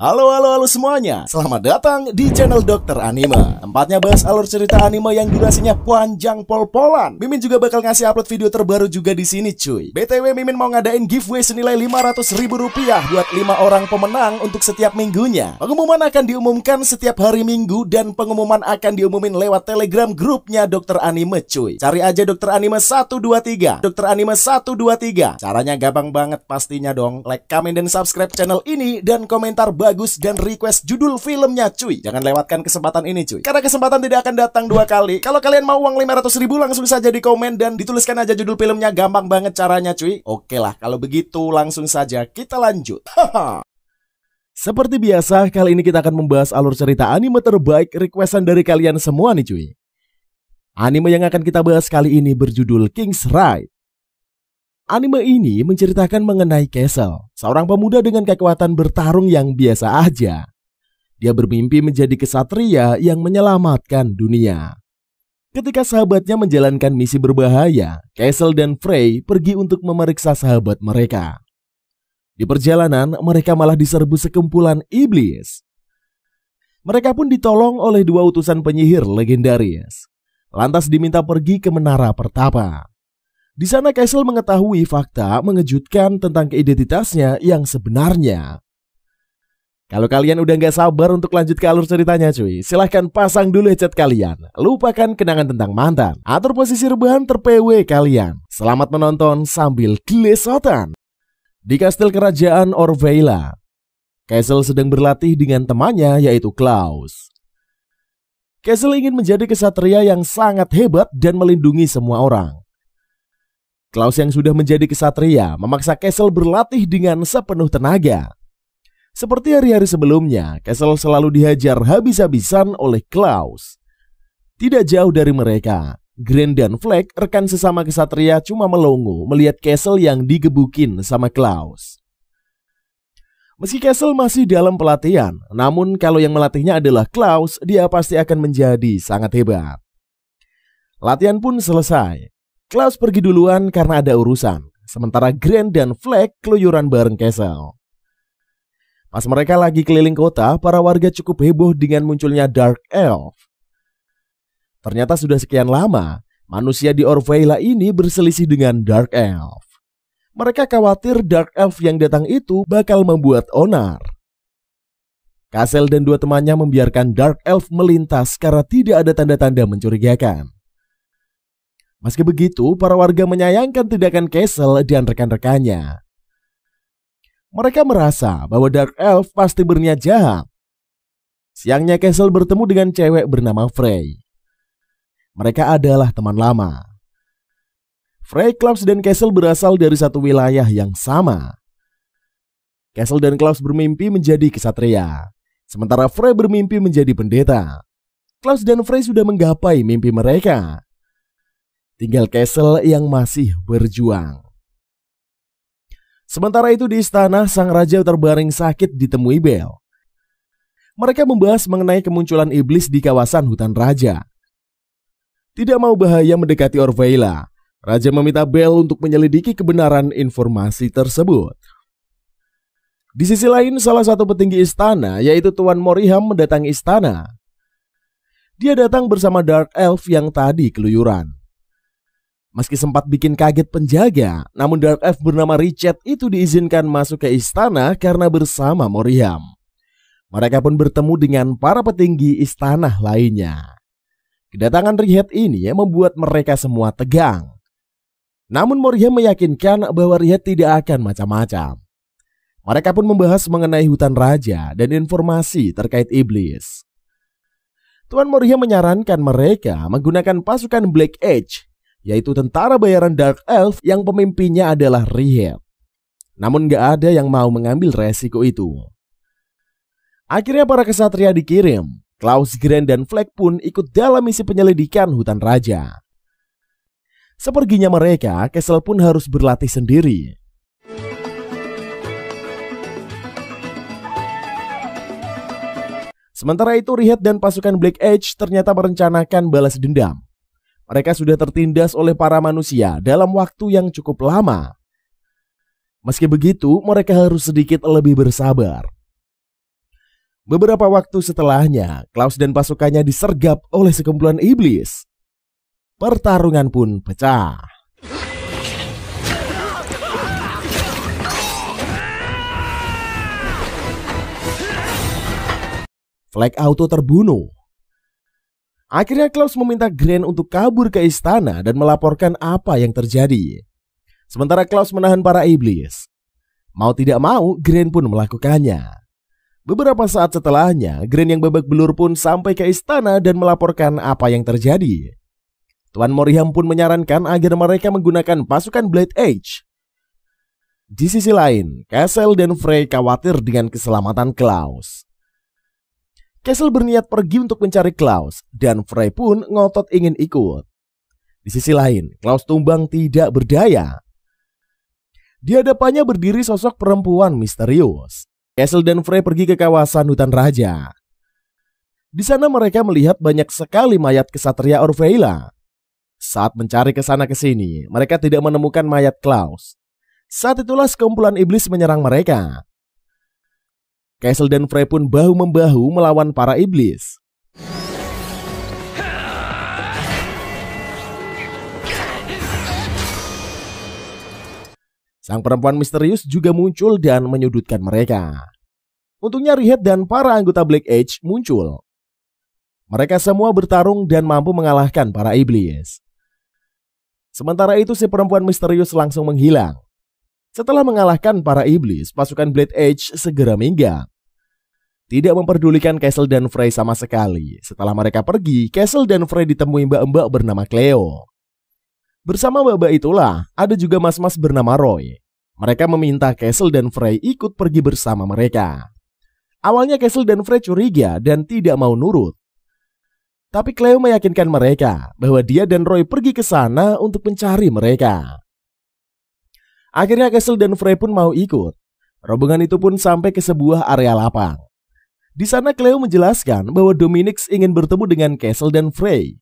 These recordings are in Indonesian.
Halo semuanya, selamat datang di channel Dokter Anime. Tempatnya bahas alur cerita anime yang durasinya panjang pol-polan. Mimin juga bakal ngasih upload video terbaru juga di sini cuy. BTW Mimin mau ngadain giveaway senilai Rp500.000 buat 5 orang pemenang untuk setiap minggunya. Pengumuman akan diumumkan setiap hari Minggu dan pengumuman akan diumumin lewat Telegram grupnya Dokter Anime cuy. Cari aja Dokter Anime 123, Dokter Anime 123. Caranya gampang banget pastinya dong. Like, comment, dan subscribe channel ini dan komentar bagus dan request judul filmnya cuy. Jangan lewatkan kesempatan ini cuy, karena kesempatan tidak akan datang dua kali. Kalau kalian mau uang 500.000 langsung saja di komen dan dituliskan aja judul filmnya. Gampang banget caranya cuy. Oke lah, kalau begitu langsung saja kita lanjut. Seperti biasa, kali ini kita akan membahas alur cerita anime terbaik requestan dari kalian semua nih cuy. Anime yang akan kita bahas kali ini berjudul King's Raid. Anime ini menceritakan mengenai Castle, seorang pemuda dengan kekuatan bertarung yang biasa aja. Dia bermimpi menjadi kesatria yang menyelamatkan dunia. Ketika sahabatnya menjalankan misi berbahaya, Castle dan Frey pergi untuk memeriksa sahabat mereka. Di perjalanan, mereka malah diserbu sekumpulan iblis. Mereka pun ditolong oleh dua utusan penyihir legendaris. Lantas diminta pergi ke Menara Pertapa. Di sana Castle mengetahui fakta mengejutkan tentang identitasnya yang sebenarnya. Kalau kalian udah gak sabar untuk lanjut ke alur ceritanya cuy, silahkan pasang dulu headset kalian. Lupakan kenangan tentang mantan. Atur posisi rebahan ter-PW kalian. Selamat menonton sambil gelesotan. Di kastil kerajaan Orveila, Castle sedang berlatih dengan temannya yaitu Klaus. Castle ingin menjadi kesatria yang sangat hebat dan melindungi semua orang. Klaus yang sudah menjadi kesatria memaksa Castle berlatih dengan sepenuh tenaga. Seperti hari-hari sebelumnya, Castle selalu dihajar habis-habisan oleh Klaus. Tidak jauh dari mereka, Grant dan Fleck, rekan sesama kesatria, cuma melongo melihat Castle yang digebukin sama Klaus. Meski Castle masih dalam pelatihan, namun kalau yang melatihnya adalah Klaus, dia pasti akan menjadi sangat hebat. Latihan pun selesai. Klaus pergi duluan karena ada urusan, sementara Grant dan Fleck keluyuran bareng Castle. Pas mereka lagi keliling kota, para warga cukup heboh dengan munculnya Dark Elf. Ternyata sudah sekian lama, manusia di Orveila ini berselisih dengan Dark Elf. Mereka khawatir Dark Elf yang datang itu bakal membuat onar. Castle dan dua temannya membiarkan Dark Elf melintas karena tidak ada tanda-tanda mencurigakan. Meski begitu, para warga menyayangkan tindakan Castle dan rekan-rekannya. Mereka merasa bahwa Dark Elf pasti berniat jahat. Siangnya Castle bertemu dengan cewek bernama Frey. Mereka adalah teman lama. Frey, Klaus, dan Castle berasal dari satu wilayah yang sama. Castle dan Klaus bermimpi menjadi kesatria, sementara Frey bermimpi menjadi pendeta. Klaus dan Frey sudah menggapai mimpi mereka. Tinggal Castle yang masih berjuang. Sementara itu di istana, sang raja terbaring sakit ditemui Bel. Mereka membahas mengenai kemunculan iblis di kawasan hutan raja. Tidak mau bahaya mendekati Orveila, raja meminta Bel untuk menyelidiki kebenaran informasi tersebut. Di sisi lain, salah satu petinggi istana, yaitu Tuan Moriham, mendatangi istana. Dia datang bersama Dark Elf yang tadi keluyuran. Meski sempat bikin kaget penjaga, namun Dark Elf bernama Richard itu diizinkan masuk ke istana karena bersama Moriham. Mereka pun bertemu dengan para petinggi istana lainnya. Kedatangan Richard ini membuat mereka semua tegang. Namun Moriham meyakinkan bahwa Richard tidak akan macam-macam. Mereka pun membahas mengenai hutan raja dan informasi terkait iblis. Tuan Moriham menyarankan mereka menggunakan pasukan Black Edge, yaitu tentara bayaran Dark Elf yang pemimpinnya adalah Richard. Namun gak ada yang mau mengambil resiko itu. Akhirnya para kesatria dikirim. Klaus, Grant, dan Fleck pun ikut dalam misi penyelidikan hutan raja. Seperginya mereka, Castle pun harus berlatih sendiri. Sementara itu Richard dan pasukan Black Edge ternyata merencanakan balas dendam. Mereka sudah tertindas oleh para manusia dalam waktu yang cukup lama. Meski begitu, mereka harus sedikit lebih bersabar. Beberapa waktu setelahnya, Klaus dan pasukannya disergap oleh sekumpulan iblis. Pertarungan pun pecah. Flag Auto terbunuh. Akhirnya Klaus meminta Grant untuk kabur ke istana dan melaporkan apa yang terjadi. Sementara Klaus menahan para iblis. Mau tidak mau, Grant pun melakukannya. Beberapa saat setelahnya, Grant yang babak belur pun sampai ke istana dan melaporkan apa yang terjadi. Tuan Moriham pun menyarankan agar mereka menggunakan pasukan Blade Edge. Di sisi lain, Castle dan Frey khawatir dengan keselamatan Klaus. Castle berniat pergi untuk mencari Klaus, dan Frey pun ngotot ingin ikut. Di sisi lain, Klaus tumbang tidak berdaya. Di hadapannya berdiri sosok perempuan misterius. Castle dan Frey pergi ke kawasan hutan raja. Di sana mereka melihat banyak sekali mayat kesatria Orveila. Saat mencari ke sana ke sini, mereka tidak menemukan mayat Klaus. Saat itulah sekumpulan iblis menyerang mereka. Castle dan Frey pun bahu-membahu melawan para iblis. Sang perempuan misterius juga muncul dan menyudutkan mereka. Untungnya Rihet dan para anggota Black Edge muncul. Mereka semua bertarung dan mampu mengalahkan para iblis. Sementara itu si perempuan misterius langsung menghilang. Setelah mengalahkan para iblis, pasukan Blade Edge segera minggat. Tidak memperdulikan Castle dan Frey sama sekali. Setelah mereka pergi, Castle dan Frey ditemui mbak-mbak bernama Cleo. Bersama mbak-mbak itulah, ada juga mas-mas bernama Roy. Mereka meminta Castle dan Frey ikut pergi bersama mereka. Awalnya Castle dan Frey curiga dan tidak mau nurut. Tapi Cleo meyakinkan mereka bahwa dia dan Roy pergi ke sana untuk mencari mereka. Akhirnya Castle dan Frey pun mau ikut. Rombongan itu pun sampai ke sebuah area lapang. Di sana Cleo menjelaskan bahwa Dominix ingin bertemu dengan Castle dan Frey.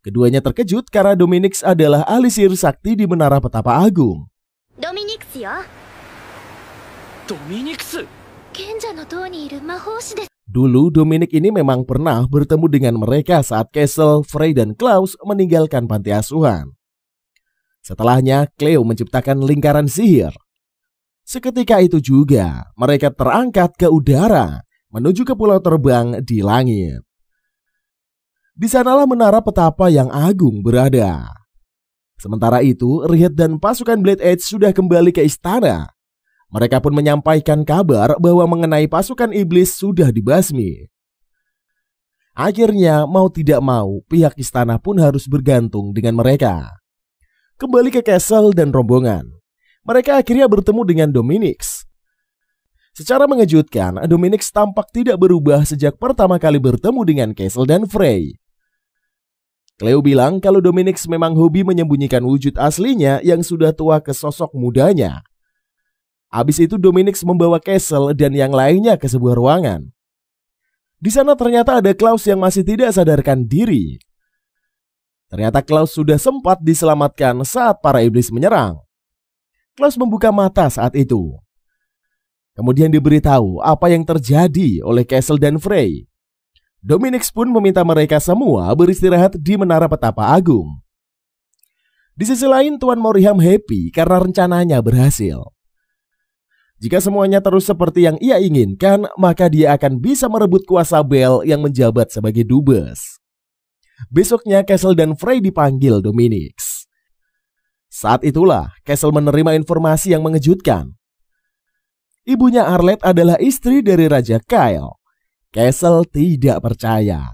Keduanya terkejut karena Dominix adalah ahli sihir sakti di Menara Petapa Agung. Dominix ya? Dominix? Kenja no to ni iru mahoushi desu. Dulu Dominic ini memang pernah bertemu dengan mereka saat Castle, Frey, dan Klaus meninggalkan panti asuhan. Setelahnya, Cleo menciptakan lingkaran sihir. Seketika itu juga, mereka terangkat ke udara menuju ke pulau terbang di langit. Di sanalah menara petapa yang agung berada. Sementara itu, Rihet dan pasukan Blade Edge sudah kembali ke istana. Mereka pun menyampaikan kabar bahwa mengenai pasukan iblis sudah dibasmi. Akhirnya, mau tidak mau, pihak istana pun harus bergantung dengan mereka. Kembali ke Castle dan rombongan, mereka akhirnya bertemu dengan Dominix. Secara mengejutkan, Dominix tampak tidak berubah sejak pertama kali bertemu dengan Castle dan Frey. Cleo bilang kalau Dominix memang hobi menyembunyikan wujud aslinya yang sudah tua ke sosok mudanya. Habis itu Dominix membawa Castle dan yang lainnya ke sebuah ruangan. Di sana ternyata ada Klaus yang masih tidak sadarkan diri. Ternyata Klaus sudah sempat diselamatkan saat para iblis menyerang. Klaus membuka mata saat itu. Kemudian diberitahu apa yang terjadi oleh Castle dan Frey. Dominix pun meminta mereka semua beristirahat di Menara Petapa Agung. Di sisi lain, Tuan Moriham happy karena rencananya berhasil. Jika semuanya terus seperti yang ia inginkan, maka dia akan bisa merebut kuasa Bel yang menjabat sebagai dubes. Besoknya Castle dan Frey dipanggil Dominix. Saat itulah Castle menerima informasi yang mengejutkan. Ibunya Arlette adalah istri dari Raja Kyle. Castle tidak percaya.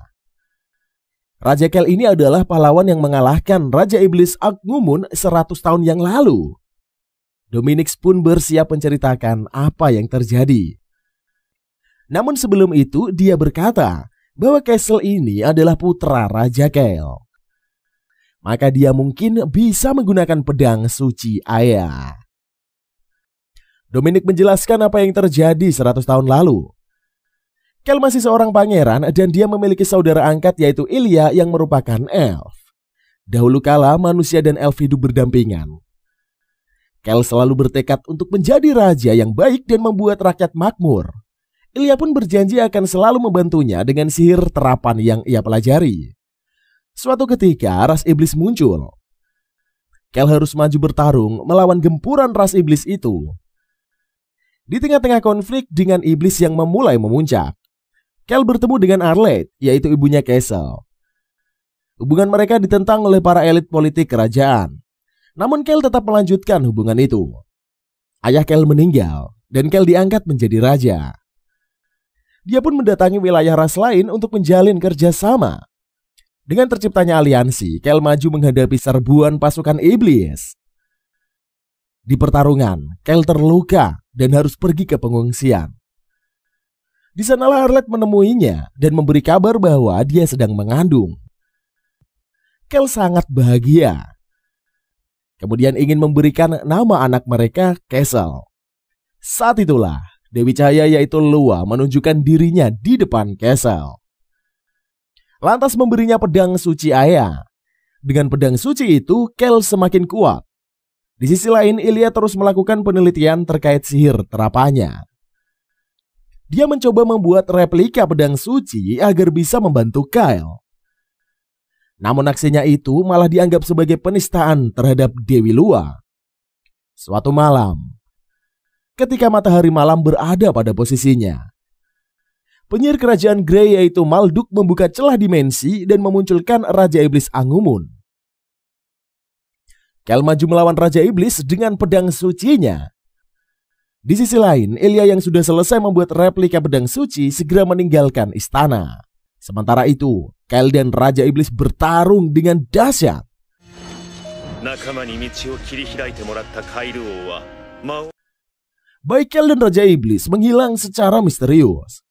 Raja Kyle ini adalah pahlawan yang mengalahkan Raja Iblis Agmumun 100 tahun yang lalu. Dominix pun bersiap menceritakan apa yang terjadi. Namun sebelum itu dia berkata bahwa Castle ini adalah putra Raja Kyle. Maka dia mungkin bisa menggunakan pedang suci ayah. Dominic menjelaskan apa yang terjadi 100 tahun lalu. Kyle masih seorang pangeran dan dia memiliki saudara angkat yaitu Ilya yang merupakan elf. Dahulu kala manusia dan elf hidup berdampingan. Kyle selalu bertekad untuk menjadi raja yang baik dan membuat rakyat makmur. Ilya pun berjanji akan selalu membantunya dengan sihir terapan yang ia pelajari. Suatu ketika ras iblis muncul. Kel harus maju bertarung melawan gempuran ras iblis itu. Di tengah-tengah konflik dengan iblis yang memulai memuncak, Kel bertemu dengan Arlette, yaitu ibunya Castle. Hubungan mereka ditentang oleh para elit politik kerajaan. Namun Kel tetap melanjutkan hubungan itu. Ayah Kel meninggal dan Kel diangkat menjadi raja. Dia pun mendatangi wilayah ras lain untuk menjalin kerjasama. Dengan terciptanya aliansi, Kel maju menghadapi serbuan pasukan iblis. Di pertarungan, Kel terluka dan harus pergi ke pengungsian. Di sanalah Arlette menemuinya dan memberi kabar bahwa dia sedang mengandung. Kel sangat bahagia. Kemudian ingin memberikan nama anak mereka Castle. Saat itulah Dewi Cahaya yaitu Lua menunjukkan dirinya di depan Castle. Lantas memberinya pedang suci Aya. Dengan pedang suci itu, Kel semakin kuat. Di sisi lain, Ilya terus melakukan penelitian terkait sihir terapannya. Dia mencoba membuat replika pedang suci agar bisa membantu Kyle. Namun aksinya itu malah dianggap sebagai penistaan terhadap Dewi Lua. Suatu malam, ketika matahari malam berada pada posisinya, penyihir kerajaan Grey yaitu Malduk membuka celah dimensi dan memunculkan Raja Iblis Angumun. Kel maju melawan Raja Iblis dengan pedang sucinya. Di sisi lain, Ilya yang sudah selesai membuat replika pedang suci segera meninggalkan istana. Sementara itu, Kel dan Raja Iblis bertarung dengan dahsyat. Baik Kel dan Raja Iblis menghilang secara misterius.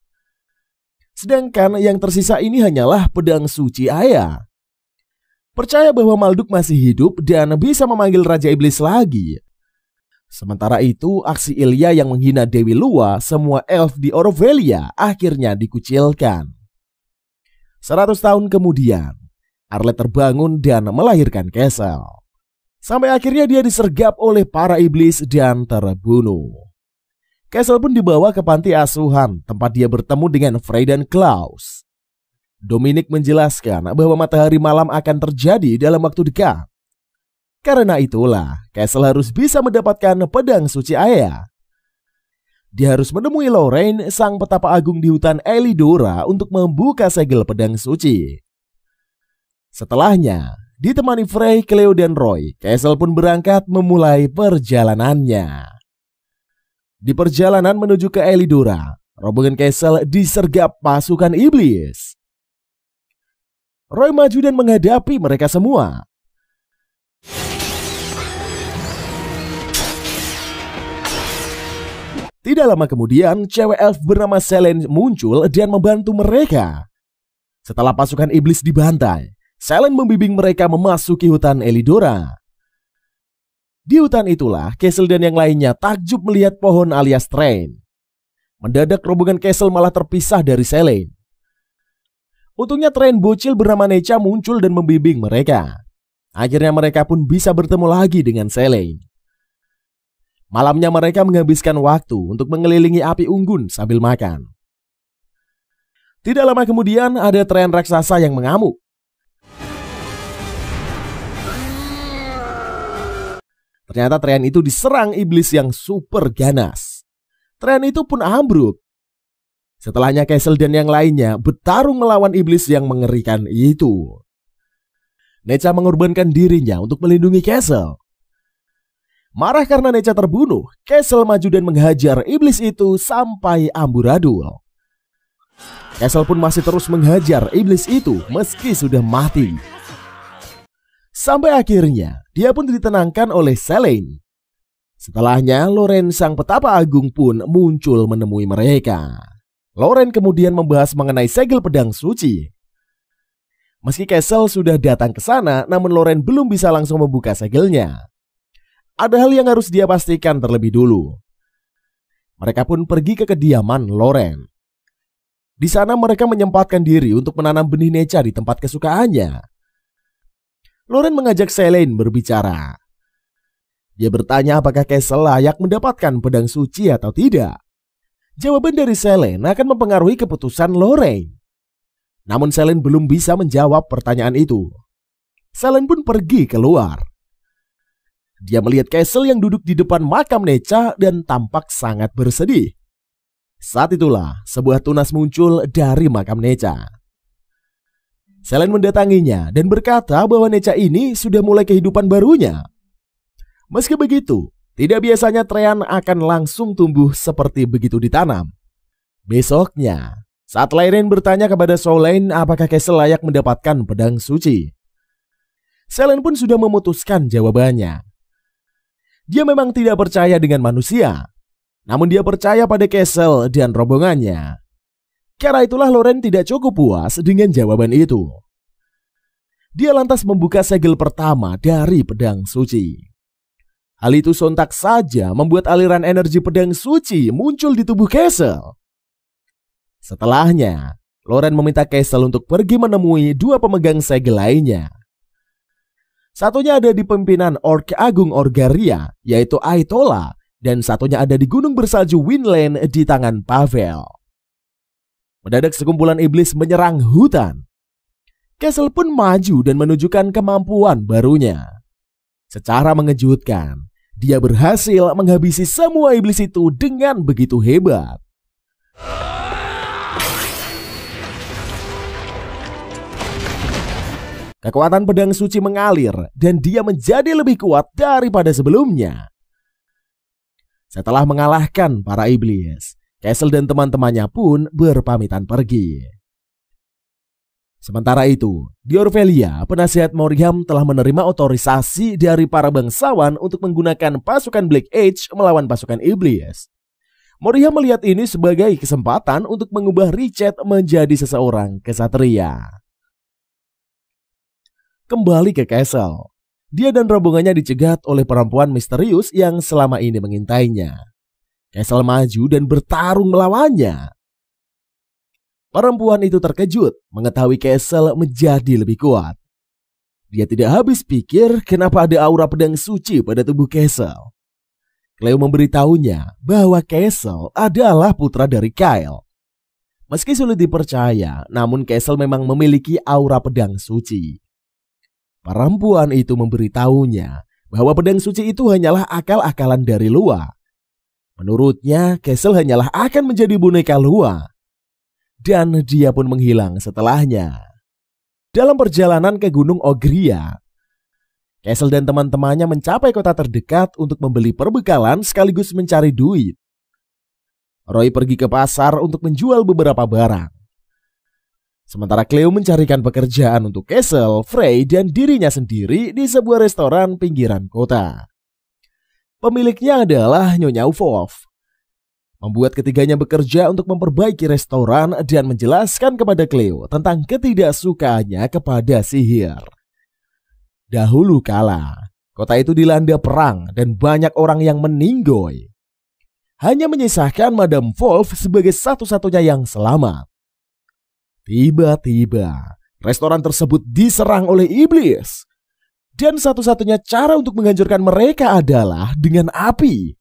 Sedangkan yang tersisa ini hanyalah pedang suci Aya. Percaya bahwa Malduk masih hidup dan bisa memanggil Raja Iblis lagi. Sementara itu, aksi Ilya yang menghina Dewi Lua, semua elf di Orovelia akhirnya dikucilkan. 100 tahun kemudian, Arlette terbangun dan melahirkan Castle. Sampai akhirnya dia disergap oleh para iblis dan terbunuh. Castle pun dibawa ke panti asuhan tempat dia bertemu dengan Frey dan Klaus. Dominic menjelaskan bahwa matahari malam akan terjadi dalam waktu dekat. Karena itulah, Castle harus bisa mendapatkan pedang suci Aya. Dia harus menemui Lorraine, sang petapa agung di hutan Elidora untuk membuka segel pedang suci. Setelahnya, ditemani Frey, Cleo, dan Roy, Castle pun berangkat memulai perjalanannya. Di perjalanan menuju ke Elidora, rombongan Castle disergap pasukan iblis. Roy maju dan menghadapi mereka semua. Tidak lama kemudian, cewek elf bernama Selene muncul dan membantu mereka. Setelah pasukan iblis dibantai, Selene membimbing mereka memasuki hutan Elidora. Di hutan itulah, Castle dan yang lainnya takjub melihat pohon alias Train. Mendadak rombongan Castle malah terpisah dari Selene. Untungnya Train bocil bernama Necha muncul dan membimbing mereka. Akhirnya mereka pun bisa bertemu lagi dengan Selene. Malamnya mereka menghabiskan waktu untuk mengelilingi api unggun sambil makan. Tidak lama kemudian ada Train raksasa yang mengamuk. Ternyata Train itu diserang iblis yang super ganas. Train itu pun ambruk. Setelahnya Castle dan yang lainnya bertarung melawan iblis yang mengerikan itu. Necha mengorbankan dirinya untuk melindungi Castle. Marah karena Necha terbunuh, Castle maju dan menghajar iblis itu sampai amburadul. Castle pun masih terus menghajar iblis itu meski sudah mati. Sampai akhirnya dia pun ditenangkan oleh Selene. Setelahnya Lorraine sang petapa agung pun muncul menemui mereka. Lorraine kemudian membahas mengenai segel pedang suci. Meski Castle sudah datang ke sana, namun Lorraine belum bisa langsung membuka segelnya. Ada hal yang harus dia pastikan terlebih dulu. Mereka pun pergi ke kediaman Lorraine. Di sana mereka menyempatkan diri untuk menanam benih Necha di tempat kesukaannya. Lorraine mengajak Selene berbicara. Dia bertanya apakah Castle layak mendapatkan pedang suci atau tidak. Jawaban dari Selene akan mempengaruhi keputusan Lorraine. Namun Selene belum bisa menjawab pertanyaan itu. Selene pun pergi keluar. Dia melihat Castle yang duduk di depan makam Neca dan tampak sangat bersedih. Saat itulah sebuah tunas muncul dari makam Neca. Selene mendatanginya dan berkata bahwa Neca ini sudah mulai kehidupan barunya. Meski begitu, tidak biasanya Treant akan langsung tumbuh seperti begitu ditanam. Besoknya, saat Lorraine bertanya kepada Solane apakah Castle layak mendapatkan pedang suci, Selene pun sudah memutuskan jawabannya. Dia memang tidak percaya dengan manusia, namun dia percaya pada Castle dan rombongannya. Karena itulah Lorraine tidak cukup puas dengan jawaban itu. Dia lantas membuka segel pertama dari pedang suci. Hal itu sontak saja membuat aliran energi pedang suci muncul di tubuh Castle. Setelahnya, Lorraine meminta Castle untuk pergi menemui dua pemegang segel lainnya. Satunya ada di pimpinan Orc Agung Orgaria, yaitu Aitola, dan satunya ada di gunung bersalju Winland di tangan Pavel. Mendadak sekumpulan iblis menyerang hutan. Castle pun maju dan menunjukkan kemampuan barunya. Secara mengejutkan, dia berhasil menghabisi semua iblis itu dengan begitu hebat. Kekuatan pedang suci mengalir dan dia menjadi lebih kuat daripada sebelumnya. Setelah mengalahkan para iblis, Castle dan teman-temannya pun berpamitan pergi. Sementara itu, di Orvelia, penasihat Moriam telah menerima otorisasi dari para bangsawan untuk menggunakan pasukan Black Age melawan pasukan iblis. Moriam melihat ini sebagai kesempatan untuk mengubah Richard menjadi seseorang kesatria. Kembali ke Castle, dia dan rombongannya dicegat oleh perempuan misterius yang selama ini mengintainya. Castle maju dan bertarung melawannya. Perempuan itu terkejut mengetahui Castle menjadi lebih kuat. Dia tidak habis pikir kenapa ada aura pedang suci pada tubuh Castle. Cleo memberitahunya bahwa Castle adalah putra dari Kyle. Meski sulit dipercaya, namun Castle memang memiliki aura pedang suci. Perempuan itu memberitahunya bahwa pedang suci itu hanyalah akal-akalan dari Lua. Menurutnya, Castle hanyalah akan menjadi boneka Lua. Dan dia pun menghilang setelahnya. Dalam perjalanan ke Gunung Ogria, Castle dan teman-temannya mencapai kota terdekat untuk membeli perbekalan sekaligus mencari duit. Roy pergi ke pasar untuk menjual beberapa barang. Sementara Cleo mencarikan pekerjaan untuk Castle, Frey, dan dirinya sendiri di sebuah restoran pinggiran kota. Pemiliknya adalah Nyonya Wolf. Membuat ketiganya bekerja untuk memperbaiki restoran dan menjelaskan kepada Cleo tentang ketidaksukaannya kepada sihir. Dahulu kala, kota itu dilanda perang dan banyak orang yang meninggoy. Hanya menyisakan Madame Wolf sebagai satu-satunya yang selamat. Tiba-tiba, restoran tersebut diserang oleh iblis. Dan satu-satunya cara untuk menghancurkan mereka adalah dengan api.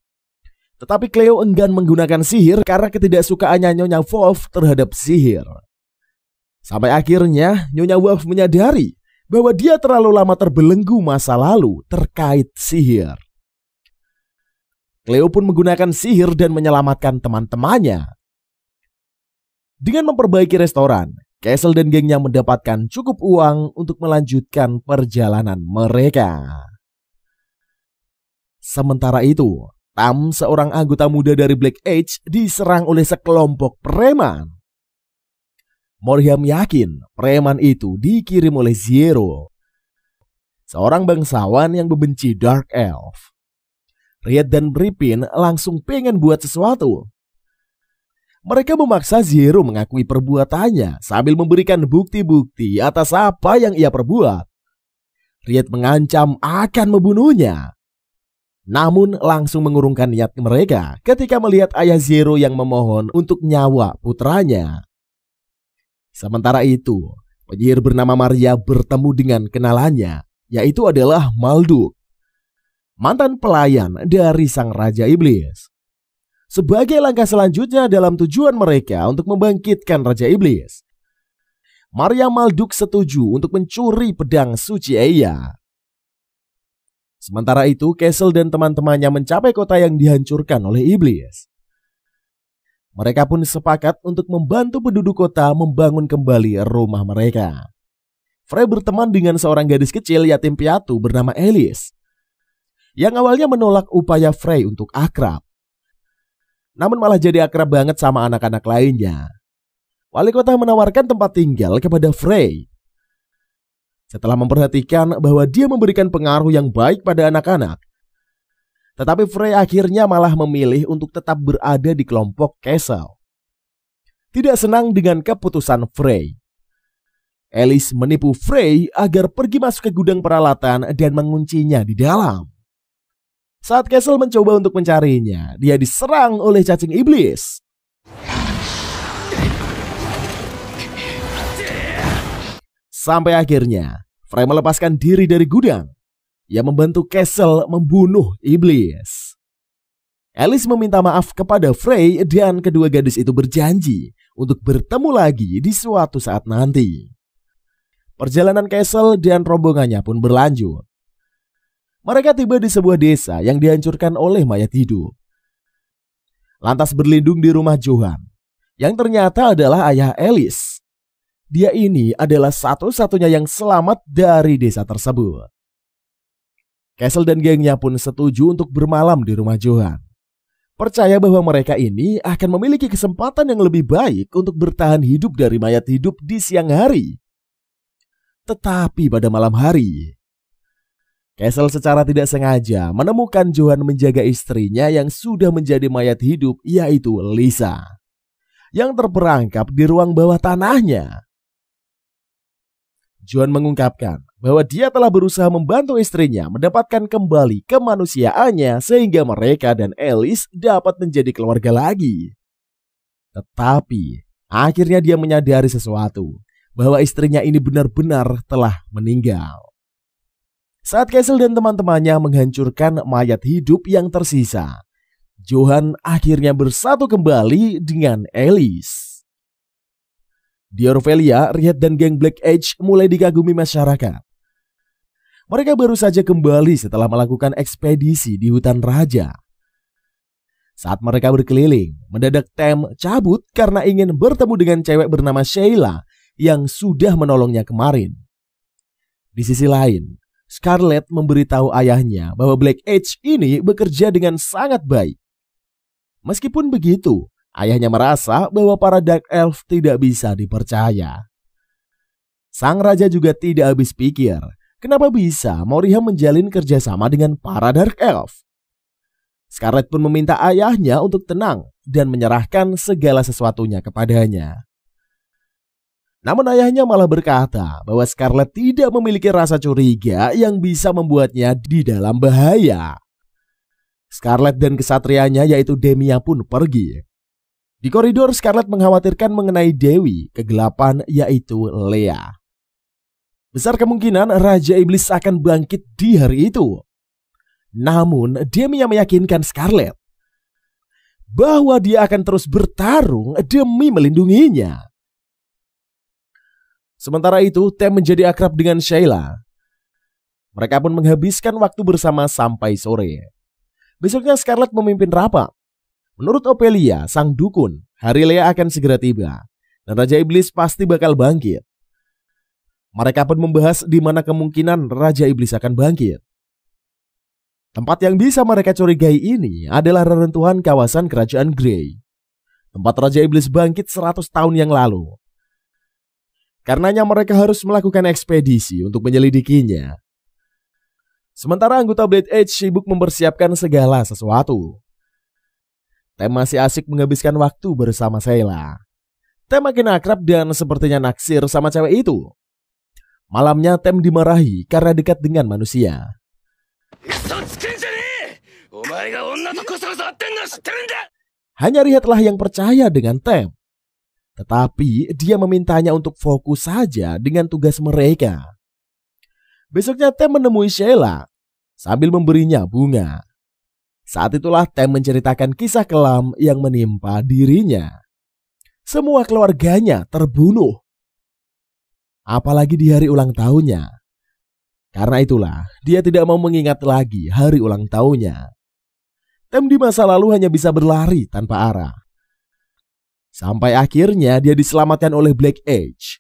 Tetapi Cleo enggan menggunakan sihir karena ketidaksukaannya Nyonya Wolf terhadap sihir. Sampai akhirnya Nyonya Wolf menyadari bahwa dia terlalu lama terbelenggu masa lalu terkait sihir. Cleo pun menggunakan sihir dan menyelamatkan teman-temannya. Dengan memperbaiki restoran, Castle dan gengnya mendapatkan cukup uang untuk melanjutkan perjalanan mereka. Sementara itu, Tam, seorang anggota muda dari Black Age, diserang oleh sekelompok preman. Moriam yakin preman itu dikirim oleh Zero, seorang bangsawan yang membenci Dark Elf. Riet dan Ripin langsung pengen buat sesuatu. Mereka memaksa Zero mengakui perbuatannya sambil memberikan bukti-bukti atas apa yang ia perbuat. Riet mengancam akan membunuhnya. Namun langsung mengurungkan niat mereka ketika melihat ayah Zero yang memohon untuk nyawa putranya. Sementara itu, penyihir bernama Maria bertemu dengan kenalannya, yaitu adalah Malduk, mantan pelayan dari sang Raja Iblis. sebagai langkah selanjutnya dalam tujuan mereka untuk membangkitkan Raja Iblis. Maria Malduk setuju untuk mencuri pedang suci Eya. Sementara itu, Castle dan teman-temannya mencapai kota yang dihancurkan oleh iblis. Mereka pun sepakat untuk membantu penduduk kota membangun kembali rumah mereka. Frey berteman dengan seorang gadis kecil yatim piatu bernama Alice, yang awalnya menolak upaya Frey untuk akrab, namun malah jadi akrab banget sama anak-anak lainnya. Wali kota menawarkan tempat tinggal kepada Frey. Setelah memperhatikan bahwa dia memberikan pengaruh yang baik pada anak-anak, tetapi Frey akhirnya malah memilih untuk tetap berada di kelompok Castle. Tidak senang dengan keputusan Frey, Alice menipu Frey agar pergi masuk ke gudang peralatan dan menguncinya di dalam. Saat Castle mencoba untuk mencarinya, dia diserang oleh cacing iblis. Sampai akhirnya Frey melepaskan diri dari gudang. Ia membantu Castle membunuh iblis. Alice meminta maaf kepada Frey dan kedua gadis itu berjanji untuk bertemu lagi di suatu saat nanti. Perjalanan Castle dan rombongannya pun berlanjut. Mereka tiba di sebuah desa yang dihancurkan oleh mayat hidup. Lantas berlindung di rumah Johan, yang ternyata adalah ayah Alice. Dia ini adalah satu-satunya yang selamat dari desa tersebut. Castle dan gengnya pun setuju untuk bermalam di rumah Johan, percaya bahwa mereka ini akan memiliki kesempatan yang lebih baik untuk bertahan hidup dari mayat hidup di siang hari. Tetapi pada malam hari, Castle secara tidak sengaja menemukan Johan menjaga istrinya yang sudah menjadi mayat hidup, yaitu Lisa, yang terperangkap di ruang bawah tanahnya. Johan mengungkapkan bahwa dia telah berusaha membantu istrinya mendapatkan kembali kemanusiaannya sehingga mereka dan Alice dapat menjadi keluarga lagi. Tetapi akhirnya dia menyadari sesuatu, bahwa istrinya ini benar-benar telah meninggal. Saat Castle dan teman-temannya menghancurkan mayat hidup yang tersisa, Johan akhirnya bersatu kembali dengan Alice. Di Orvelia, Riyad dan geng Black Edge mulai dikagumi masyarakat. Mereka baru saja kembali setelah melakukan ekspedisi di hutan raja. Saat mereka berkeliling, mendadak Tem cabut karena ingin bertemu dengan cewek bernama Sheila yang sudah menolongnya kemarin. Di sisi lain, Scarlet memberitahu ayahnya bahwa Black Edge ini bekerja dengan sangat baik. Meskipun begitu, ayahnya merasa bahwa para Dark Elf tidak bisa dipercaya. Sang raja juga tidak habis pikir, kenapa bisa Moriha menjalin kerjasama dengan para Dark Elf. Scarlet pun meminta ayahnya untuk tenang dan menyerahkan segala sesuatunya kepadanya. Namun ayahnya malah berkata bahwa Scarlet tidak memiliki rasa curiga yang bisa membuatnya di dalam bahaya. Scarlet dan kesatrianya yaitu Demia pun pergi. Di koridor, Scarlet mengkhawatirkan mengenai Dewi kegelapan yaitu Lea. Besar kemungkinan Raja Iblis akan bangkit di hari itu. Namun Demia meyakinkan Scarlet bahwa dia akan terus bertarung demi melindunginya. Sementara itu, Tem menjadi akrab dengan Sheila. Mereka pun menghabiskan waktu bersama sampai sore. Besoknya Scarlet memimpin rapat. Menurut Ophelia, sang dukun, hari Lea akan segera tiba dan Raja Iblis pasti bakal bangkit. Mereka pun membahas di mana kemungkinan Raja Iblis akan bangkit. Tempat yang bisa mereka curigai ini adalah reruntuhan kawasan kerajaan Grey, tempat Raja Iblis bangkit 100 tahun yang lalu. Karenanya mereka harus melakukan ekspedisi untuk menyelidikinya. Sementara anggota Blade Edge sibuk mempersiapkan segala sesuatu. Tem masih asik menghabiskan waktu bersama Sheila. Tem makin akrab dan sepertinya naksir sama cewek itu. Malamnya Tem dimarahi karena dekat dengan manusia. Hanya Riyadlah yang percaya dengan Tem. Tetapi dia memintanya untuk fokus saja dengan tugas mereka. Besoknya Tem menemui Sheila sambil memberinya bunga. Saat itulah Tem menceritakan kisah kelam yang menimpa dirinya. Semua keluarganya terbunuh. Apalagi di hari ulang tahunnya. Karena itulah dia tidak mau mengingat lagi hari ulang tahunnya. Tem di masa lalu hanya bisa berlari tanpa arah. Sampai akhirnya dia diselamatkan oleh Black Edge.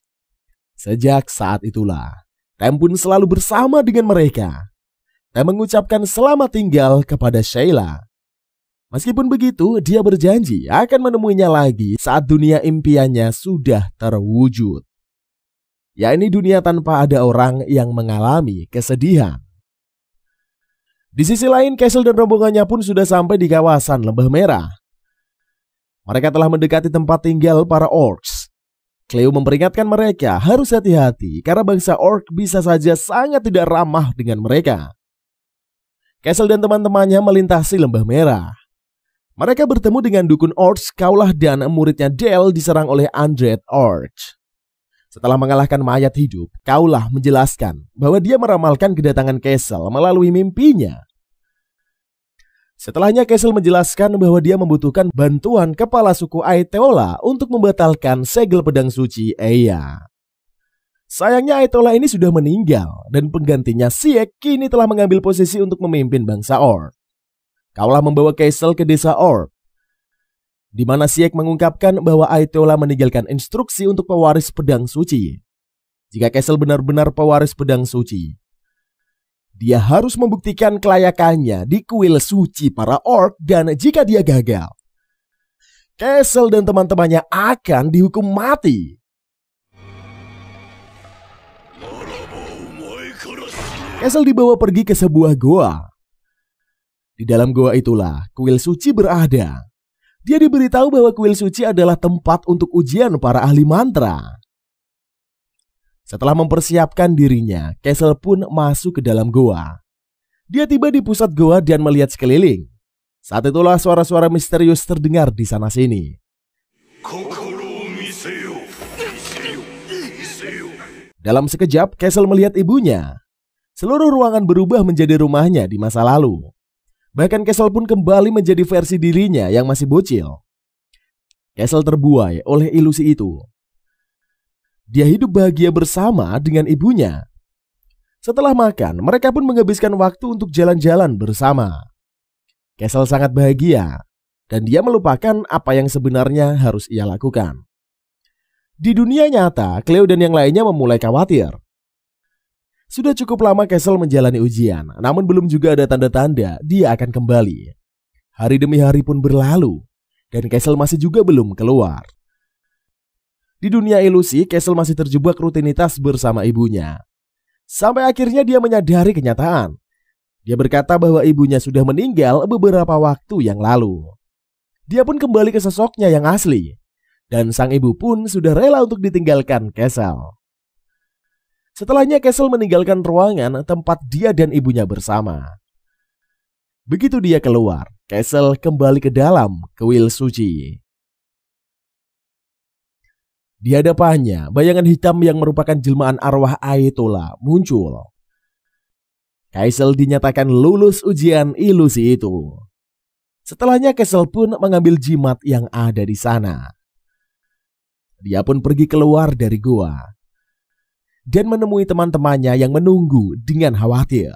Sejak saat itulah Tem pun selalu bersama dengan mereka. Tem mengucapkan selamat tinggal kepada Sheila. Meskipun begitu, dia berjanji akan menemuinya lagi saat dunia impiannya sudah terwujud. Yakni dunia tanpa ada orang yang mengalami kesedihan. Di sisi lain, Castle dan rombongannya pun sudah sampai di kawasan Lembah Merah. Mereka telah mendekati tempat tinggal para orcs. Cleo memperingatkan mereka harus hati-hati karena bangsa orc bisa saja sangat tidak ramah dengan mereka. Castle dan teman-temannya melintasi Lembah Merah. Mereka bertemu dengan dukun orcs Kaulah dan muridnya Dale diserang oleh Undead Orc. Setelah mengalahkan mayat hidup, Kaulah menjelaskan bahwa dia meramalkan kedatangan Castle melalui mimpinya. Setelahnya Castle menjelaskan bahwa dia membutuhkan bantuan kepala suku Aetola untuk membatalkan segel pedang suci Eya. Sayangnya Aetola ini sudah meninggal dan penggantinya Sieg kini telah mengambil posisi untuk memimpin bangsa Orc. Kaulah membawa Castle ke desa Orc, di mana Sieg mengungkapkan bahwa Aetola meninggalkan instruksi untuk pewaris pedang suci. Jika Castle benar-benar pewaris pedang suci, dia harus membuktikan kelayakannya di kuil suci para Orc, dan jika dia gagal, Castle dan teman-temannya akan dihukum mati. Castle dibawa pergi ke sebuah goa. Di dalam goa itulah kuil suci berada. Dia diberitahu bahwa kuil suci adalah tempat untuk ujian para ahli mantra. Setelah mempersiapkan dirinya, Castle pun masuk ke dalam goa. Dia tiba di pusat goa dan melihat sekeliling. Saat itulah suara-suara misterius terdengar di sana-sini. Dalam sekejap, Castle melihat ibunya. Seluruh ruangan berubah menjadi rumahnya di masa lalu. Bahkan Castle pun kembali menjadi versi dirinya yang masih bocil. Castle terbuai oleh ilusi itu. Dia hidup bahagia bersama dengan ibunya. Setelah makan, mereka pun menghabiskan waktu untuk jalan-jalan bersama. Castle sangat bahagia, dan dia melupakan apa yang sebenarnya harus ia lakukan. Di dunia nyata, Cleo dan yang lainnya memulai khawatir. Sudah cukup lama Castle menjalani ujian, namun belum juga ada tanda-tanda dia akan kembali. Hari demi hari pun berlalu, dan Castle masih juga belum keluar. Di dunia ilusi, Castle masih terjebak rutinitas bersama ibunya. Sampai akhirnya dia menyadari kenyataan. Dia berkata bahwa ibunya sudah meninggal beberapa waktu yang lalu. Dia pun kembali ke sosoknya yang asli, dan sang ibu pun sudah rela untuk ditinggalkan Castle. Setelahnya Castle meninggalkan ruangan tempat dia dan ibunya bersama. Begitu dia keluar, Castle kembali ke dalam kuil suci. Di hadapannya, bayangan hitam yang merupakan jelmaan arwah Aetola muncul. Castle dinyatakan lulus ujian ilusi itu. Setelahnya Castle pun mengambil jimat yang ada di sana. Dia pun pergi keluar dari gua dan menemui teman-temannya yang menunggu dengan khawatir.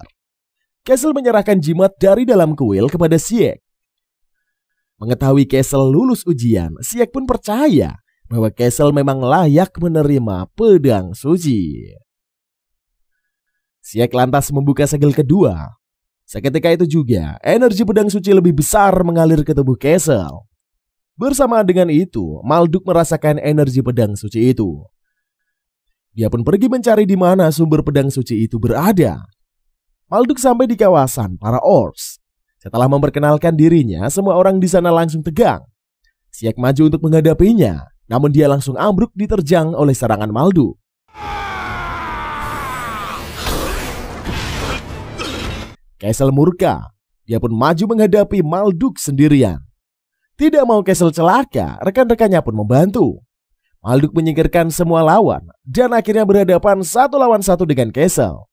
Castle menyerahkan jimat dari dalam kuil kepada Sieg. Mengetahui Castle lulus ujian, Sieg pun percaya bahwa Castle memang layak menerima pedang suci. Sieg lantas membuka segel kedua. Seketika itu juga, energi pedang suci lebih besar mengalir ke tubuh Castle. Bersamaan dengan itu, Malduk merasakan energi pedang suci itu. Dia pun pergi mencari di mana sumber pedang suci itu berada. Malduk sampai di kawasan para orcs. Setelah memperkenalkan dirinya, semua orang di sana langsung tegang. Sieg maju untuk menghadapinya, namun dia langsung ambruk diterjang oleh serangan Malduk. Castle murka. Dia pun maju menghadapi Malduk sendirian. Tidak mau Castle celaka, rekan-rekannya pun membantu. Malduk menyingkirkan semua lawan dan akhirnya berhadapan 1 lawan 1 dengan Castle.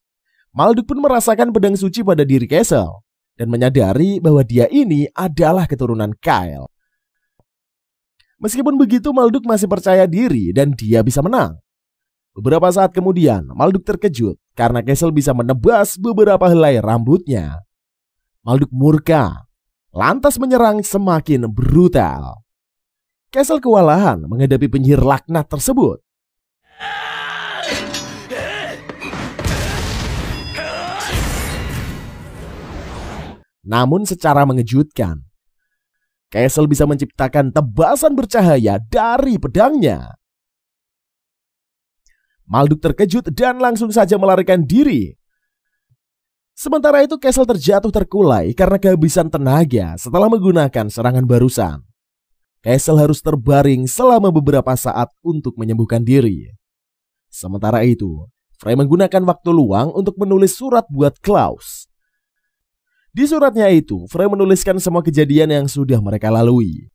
Malduk pun merasakan pedang suci pada diri Castle dan menyadari bahwa dia ini adalah keturunan Kyle. Meskipun begitu, Malduk masih percaya diri dan dia bisa menang. Beberapa saat kemudian, Malduk terkejut karena Castle bisa menebas beberapa helai rambutnya. Malduk murka, lantas menyerang semakin brutal. Castle kewalahan menghadapi penyihir laknat tersebut. Namun secara mengejutkan, Castle bisa menciptakan tebasan bercahaya dari pedangnya. Malduk terkejut dan langsung saja melarikan diri. Sementara itu Castle terjatuh terkulai karena kehabisan tenaga setelah menggunakan serangan barusan. Castle harus terbaring selama beberapa saat untuk menyembuhkan diri. Sementara itu, Frey menggunakan waktu luang untuk menulis surat buat Klaus. Di suratnya itu, Frey menuliskan semua kejadian yang sudah mereka lalui.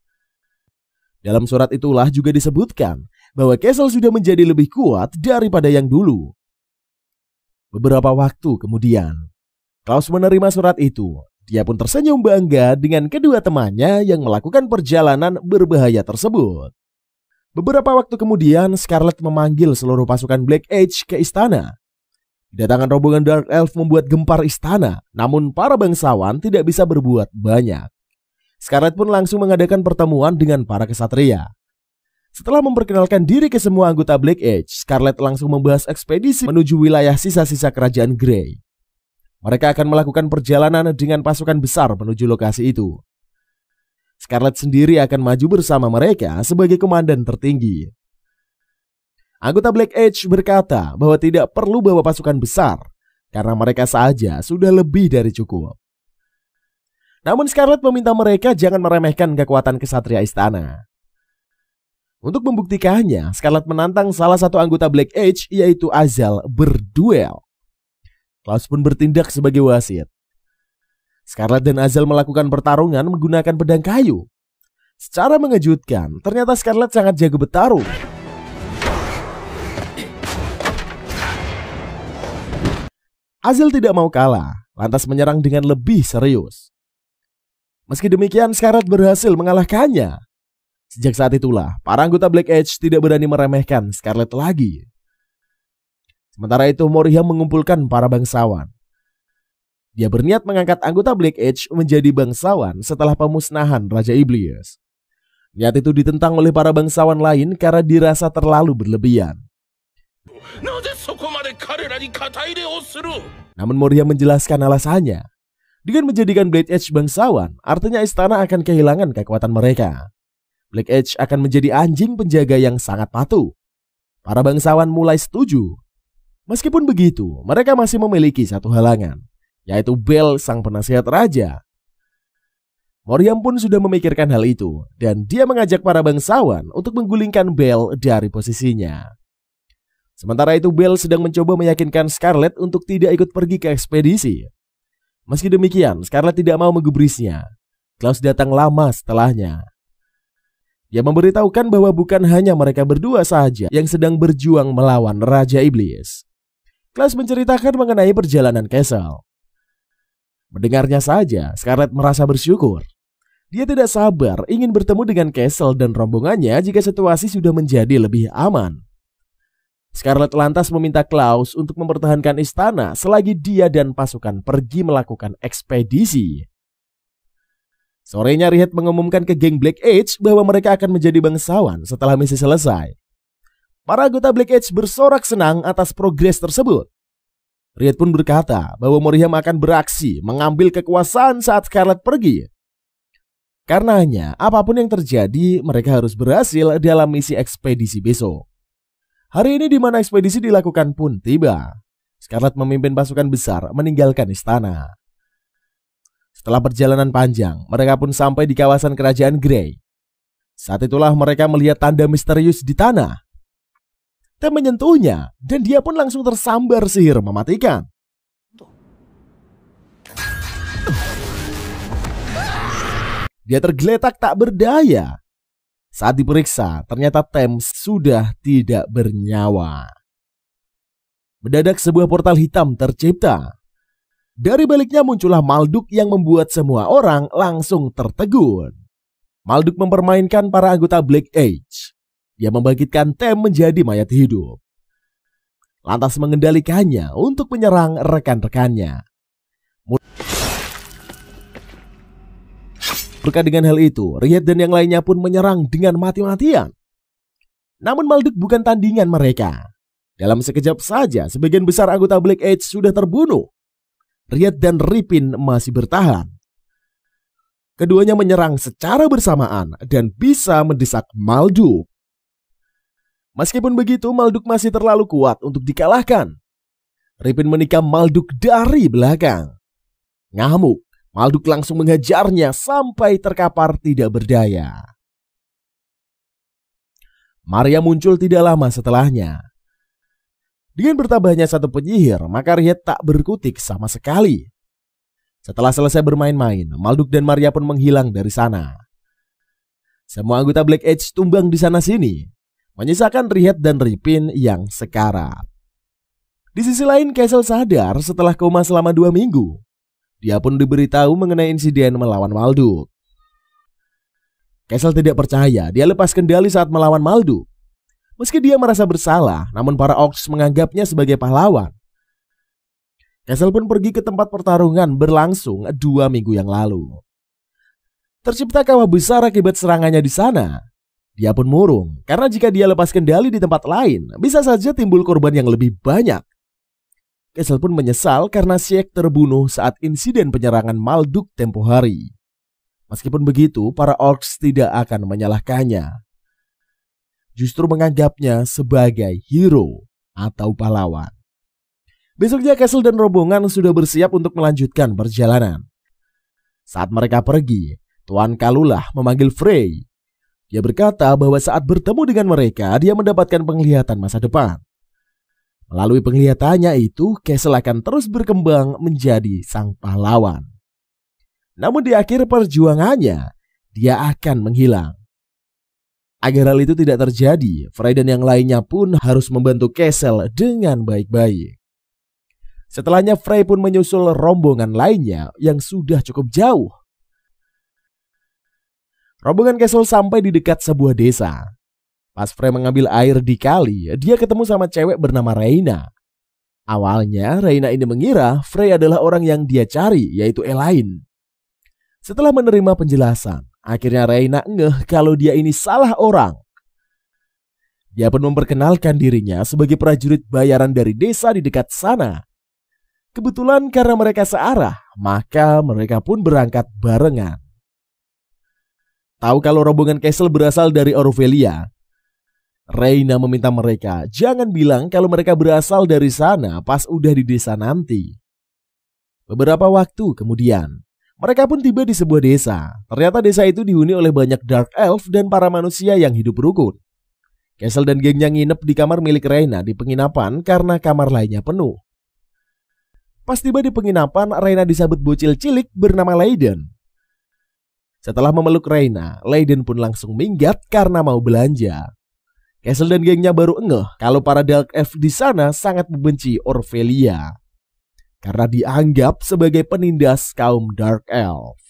Dalam surat itulah juga disebutkan bahwa Castle sudah menjadi lebih kuat daripada yang dulu. Beberapa waktu kemudian, Klaus menerima surat itu. Dia pun tersenyum bangga dengan kedua temannya yang melakukan perjalanan berbahaya tersebut. Beberapa waktu kemudian, Scarlet memanggil seluruh pasukan Black Age ke istana. Kedatangan rombongan Dark Elf membuat gempar istana, namun para bangsawan tidak bisa berbuat banyak. Scarlet pun langsung mengadakan pertemuan dengan para kesatria. Setelah memperkenalkan diri ke semua anggota Black Age, Scarlet langsung membahas ekspedisi menuju wilayah sisa-sisa kerajaan Grey. Mereka akan melakukan perjalanan dengan pasukan besar menuju lokasi itu. Scarlet sendiri akan maju bersama mereka sebagai komandan tertinggi. Anggota Black Age berkata bahwa tidak perlu bawa pasukan besar karena mereka saja sudah lebih dari cukup. Namun Scarlet meminta mereka jangan meremehkan kekuatan kesatria istana. Untuk membuktikannya, Scarlet menantang salah satu anggota Black Age yaitu Azal berduel. Klaus pun bertindak sebagai wasit. Scarlet dan Azal melakukan pertarungan menggunakan pedang kayu. Secara mengejutkan, ternyata Scarlet sangat jago bertarung. Azal tidak mau kalah, lantas menyerang dengan lebih serius. Meski demikian, Scarlet berhasil mengalahkannya. Sejak saat itulah, para anggota Black Age tidak berani meremehkan Scarlet lagi. Sementara itu, Moriham mengumpulkan para bangsawan. Dia berniat mengangkat anggota Black Age menjadi bangsawan setelah pemusnahan Raja Iblis. Niat itu ditentang oleh para bangsawan lain karena dirasa terlalu berlebihan. Namun Moriham menjelaskan alasannya. Dengan menjadikan Black Age bangsawan, artinya istana akan kehilangan kekuatan mereka. Black Age akan menjadi anjing penjaga yang sangat patuh. Para bangsawan mulai setuju. Meskipun begitu, mereka masih memiliki satu halangan, yaitu Bel, sang penasihat raja. Moriham pun sudah memikirkan hal itu, dan dia mengajak para bangsawan untuk menggulingkan Bel dari posisinya. Sementara itu, Bel sedang mencoba meyakinkan Scarlet untuk tidak ikut pergi ke ekspedisi. Meski demikian, Scarlet tidak mau menggubrisnya. Klaus datang lama setelahnya. Dia memberitahukan bahwa bukan hanya mereka berdua saja yang sedang berjuang melawan Raja Iblis. Klaus menceritakan mengenai perjalanan Castle. Mendengarnya saja, Scarlet merasa bersyukur. Dia tidak sabar ingin bertemu dengan Castle dan rombongannya jika situasi sudah menjadi lebih aman. Scarlet lantas meminta Klaus untuk mempertahankan istana selagi dia dan pasukan pergi melakukan ekspedisi. Sorenya Rihet mengumumkan ke geng Black Age bahwa mereka akan menjadi bangsawan setelah misi selesai. Para anggota Black Age bersorak senang atas progres tersebut. Rihet pun berkata bahwa Moriham akan beraksi mengambil kekuasaan saat Scarlet pergi. Karenanya, apapun yang terjadi, mereka harus berhasil dalam misi ekspedisi besok. Hari ini di mana ekspedisi dilakukan pun tiba. Scarlet memimpin pasukan besar meninggalkan istana. Setelah perjalanan panjang, mereka pun sampai di kawasan kerajaan Grey. Saat itulah mereka melihat tanda misterius di tanah. Dan menyentuhnya, dan dia pun langsung tersambar sihir mematikan. Dia tergeletak tak berdaya. Saat diperiksa, ternyata Thames sudah tidak bernyawa. Mendadak sebuah portal hitam tercipta. Dari baliknya muncullah Malduk yang membuat semua orang langsung tertegun. Malduk mempermainkan para anggota Black Age. Dia membangkitkan Tem menjadi mayat hidup, lantas mengendalikannya untuk menyerang rekan-rekannya. Berkat dengan hal itu, Riet dan yang lainnya pun menyerang dengan mati-matian. Namun Malduk bukan tandingan mereka. Dalam sekejap saja, sebagian besar anggota Black Age sudah terbunuh. Riet dan Ripin masih bertahan. Keduanya menyerang secara bersamaan dan bisa mendesak Malduk. Meskipun begitu, Malduk masih terlalu kuat untuk dikalahkan. Ripin menikam Malduk dari belakang. Ngamuk, Malduk langsung menghajarnya sampai terkapar tidak berdaya. Maria muncul tidak lama setelahnya. Dengan bertambahnya satu penyihir, maka Riet tak berkutik sama sekali. Setelah selesai bermain-main, Malduk dan Maria pun menghilang dari sana. Semua anggota Black Age tumbang di sana-sini, menyisakan Riet dan Ripin yang sekarat. Di sisi lain, Castle sadar setelah koma selama 2 minggu. Dia pun diberitahu mengenai insiden melawan Malduk. Castle tidak percaya dia lepas kendali saat melawan Malduk. Meski dia merasa bersalah, namun para Orcs menganggapnya sebagai pahlawan. Castle pun pergi ke tempat pertarungan berlangsung 2 minggu yang lalu. Tercipta kawah besar akibat serangannya di sana. Dia pun murung, karena jika dia lepas kendali di tempat lain, bisa saja timbul korban yang lebih banyak. Castle pun menyesal karena Syek terbunuh saat insiden penyerangan Malduk tempo hari. Meskipun begitu, para Orcs tidak akan menyalahkannya. Justru menganggapnya sebagai hero atau pahlawan. Besoknya Castle dan rombongan sudah bersiap untuk melanjutkan perjalanan. Saat mereka pergi, Tuan Kalulah memanggil Frey. Dia berkata bahwa saat bertemu dengan mereka, dia mendapatkan penglihatan masa depan. Melalui penglihatannya itu, Castle akan terus berkembang menjadi sang pahlawan. Namun di akhir perjuangannya, dia akan menghilang. Agar hal itu tidak terjadi, Frey dan yang lainnya pun harus membantu Castle dengan baik-baik. Setelahnya Frey pun menyusul rombongan lainnya yang sudah cukup jauh. Rombongan Castle sampai di dekat sebuah desa. Pas Frey mengambil air di kali, dia ketemu sama cewek bernama Reina. Awalnya Reina ini mengira Frey adalah orang yang dia cari, yaitu Elaine. Setelah menerima penjelasan, akhirnya Reina ngeh kalau dia ini salah orang. Dia pun memperkenalkan dirinya sebagai prajurit bayaran dari desa di dekat sana. Kebetulan karena mereka searah, maka mereka pun berangkat barengan. Tahu kalau rombongan Castle berasal dari Orvelia, Reina meminta mereka jangan bilang kalau mereka berasal dari sana pas udah di desa nanti. Beberapa waktu kemudian, mereka pun tiba di sebuah desa. Ternyata desa itu dihuni oleh banyak Dark Elf dan para manusia yang hidup rukun. Castle dan gengnya nginep di kamar milik Reina di penginapan karena kamar lainnya penuh. Pas tiba di penginapan, Reina disambut bocil cilik bernama Leiden. Setelah memeluk Reina, Leiden pun langsung minggat karena mau belanja. Castle dan gengnya baru ngeh kalau para Dark Elf di sana sangat membenci Orvelia karena dianggap sebagai penindas kaum Dark Elf.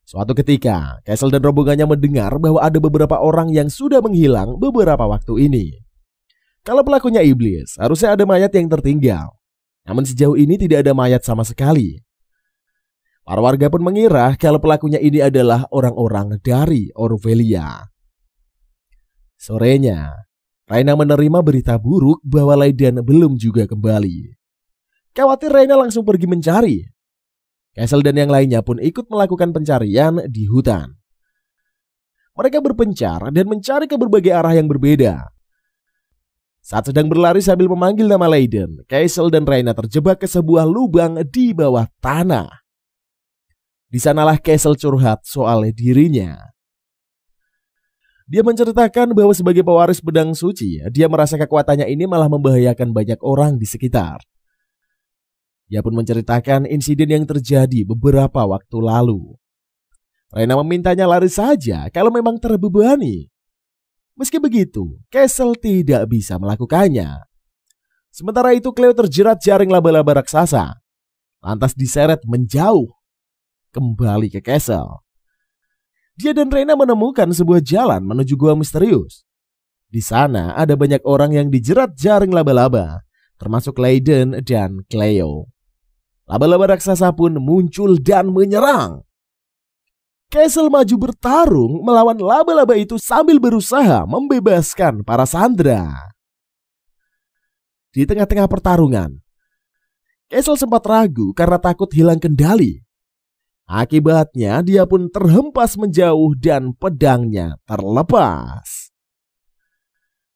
Suatu ketika, Castle dan rombongannya mendengar bahwa ada beberapa orang yang sudah menghilang beberapa waktu ini. Kalau pelakunya iblis, harusnya ada mayat yang tertinggal. Namun sejauh ini tidak ada mayat sama sekali. Para warga pun mengira kalau pelakunya ini adalah orang-orang dari Orvelia. Sorenya, Reina menerima berita buruk bahwa Leiden belum juga kembali. Khawatir, Reina langsung pergi mencari. Castle dan yang lainnya pun ikut melakukan pencarian di hutan. Mereka berpencar dan mencari ke berbagai arah yang berbeda. Saat sedang berlari sambil memanggil nama Leiden, Castle dan Reina terjebak ke sebuah lubang di bawah tanah. Di sanalah Castle curhat soal dirinya. Dia menceritakan bahwa sebagai pewaris pedang suci, dia merasa kekuatannya ini malah membahayakan banyak orang di sekitar. Dia pun menceritakan insiden yang terjadi beberapa waktu lalu. Reina memintanya lari saja kalau memang terbebani. Meski begitu, Castle tidak bisa melakukannya. Sementara itu, Cleo terjerat jaring laba-laba raksasa. lantas diseret menjauh kembali ke Castle. Dia dan Reina menemukan sebuah jalan menuju gua misterius. Di sana ada banyak orang yang dijerat jaring laba-laba, termasuk Leiden dan Cleo. Laba-laba raksasa pun muncul dan menyerang. Castle maju bertarung melawan laba-laba itu sambil berusaha membebaskan para sandera. Di tengah-tengah pertarungan, Castle sempat ragu karena takut hilang kendali. Akibatnya dia pun terhempas menjauh dan pedangnya terlepas.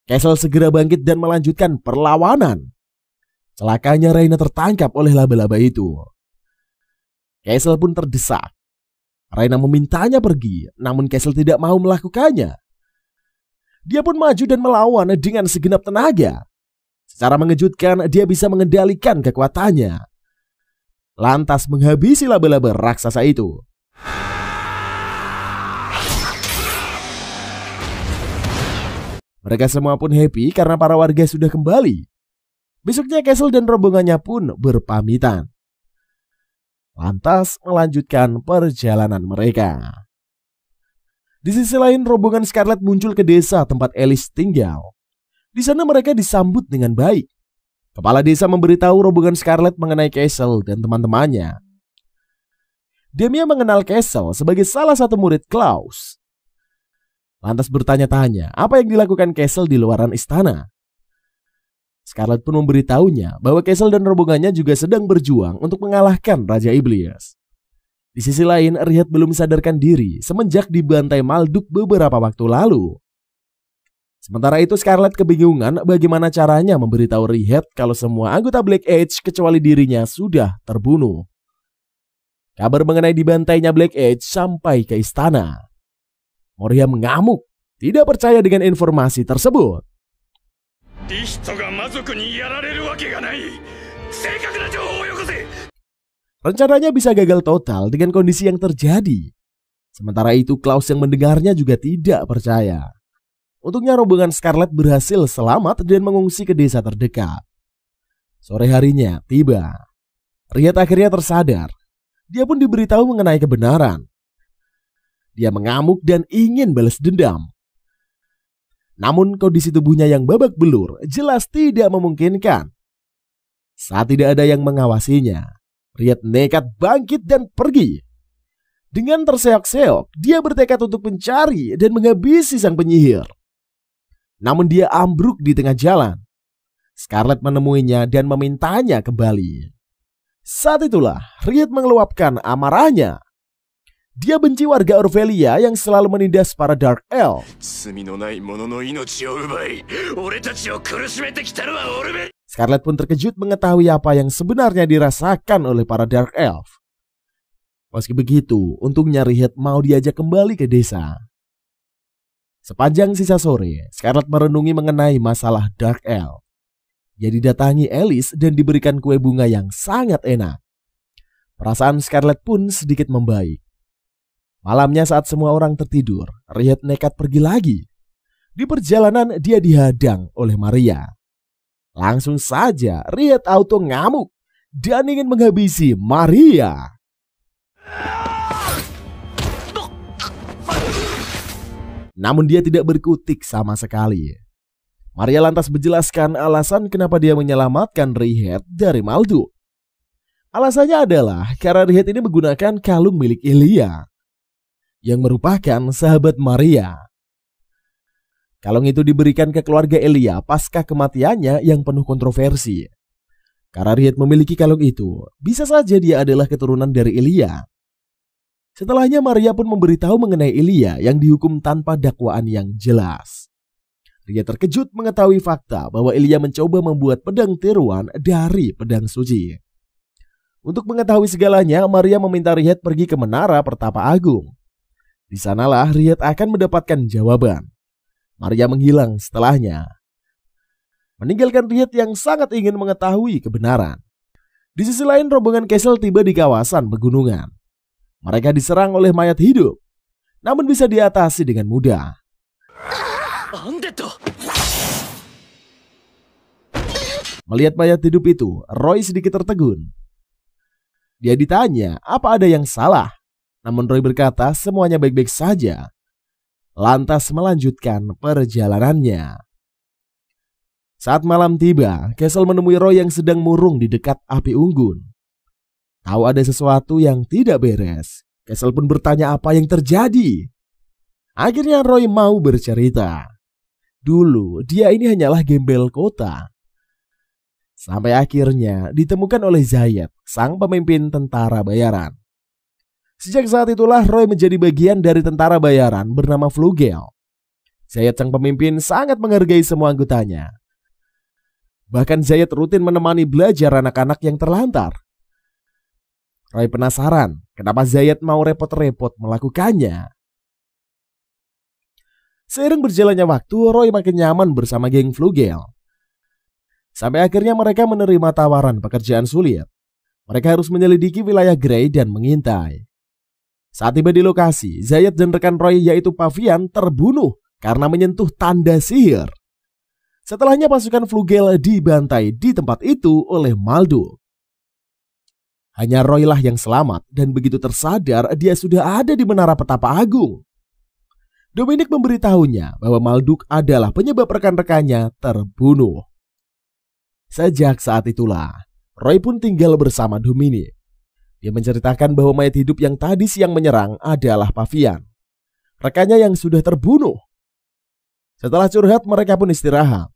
Castle segera bangkit dan melanjutkan perlawanan. Celakanya Reina tertangkap oleh laba-laba itu. Castle pun terdesak. Reina memintanya pergi, namun Castle tidak mau melakukannya. Dia pun maju dan melawan dengan segenap tenaga. Secara mengejutkan, dia bisa mengendalikan kekuatannya, lantas menghabisi laba-laba raksasa itu. Mereka semua pun happy karena para warga sudah kembali. Besoknya Castle dan rombongannya pun berpamitan, lantas melanjutkan perjalanan mereka. Di sisi lain, rombongan Scarlet muncul ke desa tempat Alice tinggal. Di sana mereka disambut dengan baik. Kepala desa memberitahu rombongan Scarlet mengenai Castle dan teman-temannya. Demia mengenal Castle sebagai salah satu murid Klaus. Lantas bertanya-tanya apa yang dilakukan Castle di luaran istana. Scarlet pun memberitahunya bahwa Castle dan rombongannya juga sedang berjuang untuk mengalahkan Raja Iblis. Di sisi lain, Rihet belum sadarkan diri semenjak dibantai Malduk beberapa waktu lalu. Sementara itu Scarlet kebingungan bagaimana caranya memberitahu Rihet kalau semua anggota Black Edge kecuali dirinya sudah terbunuh. Kabar mengenai dibantainya Black Edge sampai ke istana. Moria mengamuk, tidak percaya dengan informasi tersebut. Rencananya bisa gagal total dengan kondisi yang terjadi. Sementara itu Klaus yang mendengarnya juga tidak percaya. Untungnya rombongan Scarlet berhasil selamat dan mengungsi ke desa terdekat. Sore harinya tiba. Rihet akhirnya tersadar. Dia pun diberitahu mengenai kebenaran. Dia mengamuk dan ingin balas dendam. Namun kondisi tubuhnya yang babak belur jelas tidak memungkinkan. Saat tidak ada yang mengawasinya, Rihet nekat bangkit dan pergi. Dengan terseok-seok, dia bertekad untuk mencari dan menghabisi sang penyihir. Namun dia ambruk di tengah jalan. Scarlet menemuinya dan memintanya kembali. Saat itulah Rihet mengeluapkan amarahnya. Dia benci warga Orvelia yang selalu menindas para Dark Elf. Scarlet pun terkejut mengetahui apa yang sebenarnya dirasakan oleh para Dark Elf. Meski begitu, untungnya Rihet mau diajak kembali ke desa. Sepanjang sisa sore, Scarlet merenungi mengenai masalah Dark Elf. Dia didatangi Alice dan diberikan kue bunga yang sangat enak. Perasaan Scarlet pun sedikit membaik. Malamnya saat semua orang tertidur, Rihet nekat pergi lagi. Di perjalanan dia dihadang oleh Maria. Langsung saja Rihet auto ngamuk dan ingin menghabisi Maria. Namun dia tidak berkutik sama sekali. Maria lantas menjelaskan alasan kenapa dia menyelamatkan Rihet dari Malduk. Alasannya adalah karena Rihet ini menggunakan kalung milik Elia, yang merupakan sahabat Maria. Kalung itu diberikan ke keluarga Elia pasca kematiannya yang penuh kontroversi. Karena Rihet memiliki kalung itu, bisa saja dia adalah keturunan dari Elia. Setelahnya Maria pun memberitahu mengenai Elia yang dihukum tanpa dakwaan yang jelas. Rihet terkejut mengetahui fakta bahwa Elia mencoba membuat pedang tiruan dari pedang suci. Untuk mengetahui segalanya, Maria meminta Rihet pergi ke Menara Pertapa Agung. Di sanalah Rihet akan mendapatkan jawaban. Maria menghilang setelahnya, meninggalkan Rihet yang sangat ingin mengetahui kebenaran. Di sisi lain, rombongan Castle tiba di kawasan pegunungan. Mereka diserang oleh mayat hidup, namun bisa diatasi dengan mudah. Melihat mayat hidup itu, Roy sedikit tertegun. Dia ditanya apa ada yang salah, namun Roy berkata semuanya baik-baik saja. Lantas melanjutkan perjalanannya. Saat malam tiba, Castle menemui Roy yang sedang murung di dekat api unggun. Tahu ada sesuatu yang tidak beres, Castle pun bertanya apa yang terjadi. Akhirnya Roy mau bercerita. Dulu dia ini hanyalah gembel kota. Sampai akhirnya ditemukan oleh Zayed, sang pemimpin tentara bayaran. Sejak saat itulah Roy menjadi bagian dari tentara bayaran bernama Flugel. Zayed sang pemimpin sangat menghargai semua anggotanya. Bahkan Zayed rutin menemani belajar anak-anak yang terlantar. Roy penasaran kenapa Zayed mau repot-repot melakukannya. Seiring berjalannya waktu, Roy makin nyaman bersama geng Flugel. Sampai akhirnya mereka menerima tawaran pekerjaan sulit. Mereka harus menyelidiki wilayah Grey dan mengintai. Saat tiba di lokasi, Zayed dan rekan Roy yaitu Pavian terbunuh karena menyentuh tanda sihir. Setelahnya pasukan Flugel dibantai di tempat itu oleh Malduk. Hanya Roy lah yang selamat dan begitu tersadar dia sudah ada di menara petapa agung. Dominic memberitahunya bahwa Malduk adalah penyebab rekan-rekannya terbunuh. Sejak saat itulah, Roy pun tinggal bersama Dominic. Dia menceritakan bahwa mayat hidup yang tadi siang menyerang adalah Pavian, rekannya yang sudah terbunuh. Setelah curhat, mereka pun istirahat.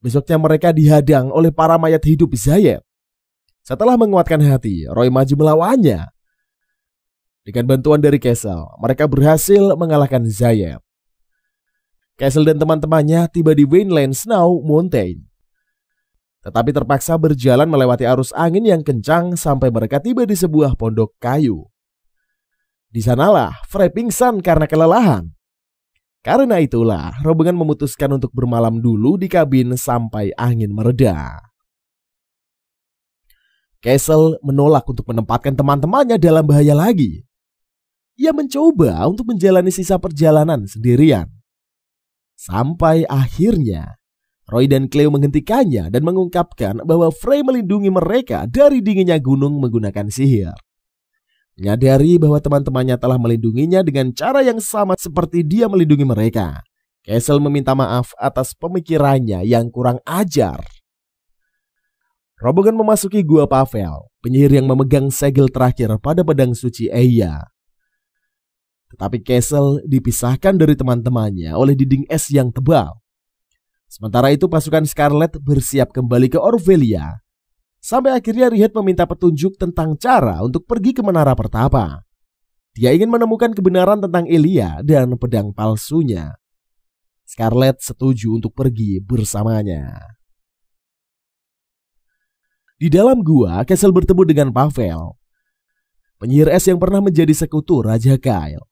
Besoknya mereka dihadang oleh para mayat hidup Zayed. Setelah menguatkan hati, Roy maju melawannya. Dengan bantuan dari Castle, mereka berhasil mengalahkan Zayed. Castle dan teman-temannya tiba di Wineland Snow Mountain, tetapi terpaksa berjalan melewati arus angin yang kencang sampai mereka tiba di sebuah pondok kayu. Di sanalah Frey pingsan karena kelelahan. Karena itulah rombongan memutuskan untuk bermalam dulu di kabin sampai angin mereda. Castle menolak untuk menempatkan teman-temannya dalam bahaya lagi. Ia mencoba untuk menjalani sisa perjalanan sendirian. Sampai akhirnya Roy dan Cleo menghentikannya dan mengungkapkan bahwa Frey melindungi mereka dari dinginnya gunung menggunakan sihir. Menyadari bahwa teman-temannya telah melindunginya dengan cara yang sama seperti dia melindungi mereka, Castle meminta maaf atas pemikirannya yang kurang ajar. Rombongan memasuki Gua Pavel, penyihir yang memegang segel terakhir pada pedang suci Eya. Tetapi Castle dipisahkan dari teman-temannya oleh dinding es yang tebal. Sementara itu pasukan Scarlet bersiap kembali ke Orvelia. Sampai akhirnya Rihet meminta petunjuk tentang cara untuk pergi ke menara pertapa. Dia ingin menemukan kebenaran tentang Elia dan pedang palsunya. Scarlet setuju untuk pergi bersamanya. Di dalam gua, Castle bertemu dengan Pavel, penyihir es yang pernah menjadi sekutu Raja Kyle.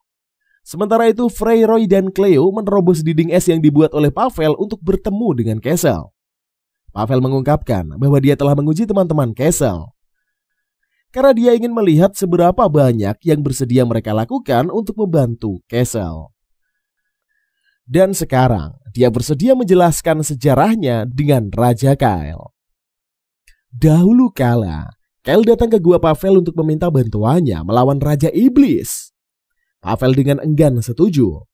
Sementara itu Frey, Roy, dan Cleo menerobos dinding es yang dibuat oleh Pavel untuk bertemu dengan Castle. Pavel mengungkapkan bahwa dia telah menguji teman-teman Castle, karena dia ingin melihat seberapa banyak yang bersedia mereka lakukan untuk membantu Castle. Dan sekarang dia bersedia menjelaskan sejarahnya dengan Raja Kyle. Dahulu kala, Kyle datang ke Gua Pavel untuk meminta bantuannya melawan Raja Iblis. Pavel dengan enggan setuju.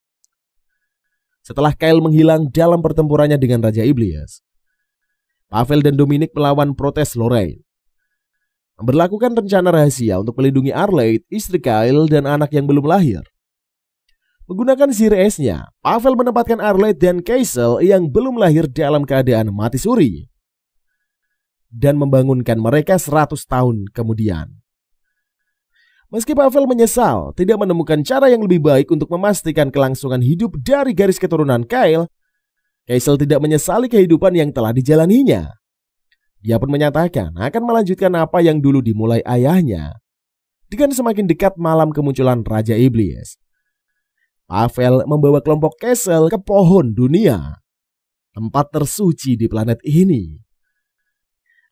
Setelah Kyle menghilang dalam pertempurannya dengan Raja Iblis, Pavel dan Dominic melawan protes Lorraine, memberlakukan rencana rahasia untuk melindungi Arlette, istri Kyle, dan anak yang belum lahir. Menggunakan sihir esnya, Pavel menempatkan Arlette dan Castle yang belum lahir dalam keadaan mati suri dan membangunkan mereka 100 tahun kemudian. Meski Pavel menyesal tidak menemukan cara yang lebih baik untuk memastikan kelangsungan hidup dari garis keturunan Kyle, Castle tidak menyesali kehidupan yang telah dijalaninya. Dia pun menyatakan akan melanjutkan apa yang dulu dimulai ayahnya. Dengan semakin dekat malam kemunculan Raja Iblis, Pavel membawa kelompok Castle ke pohon dunia, tempat tersuci di planet ini,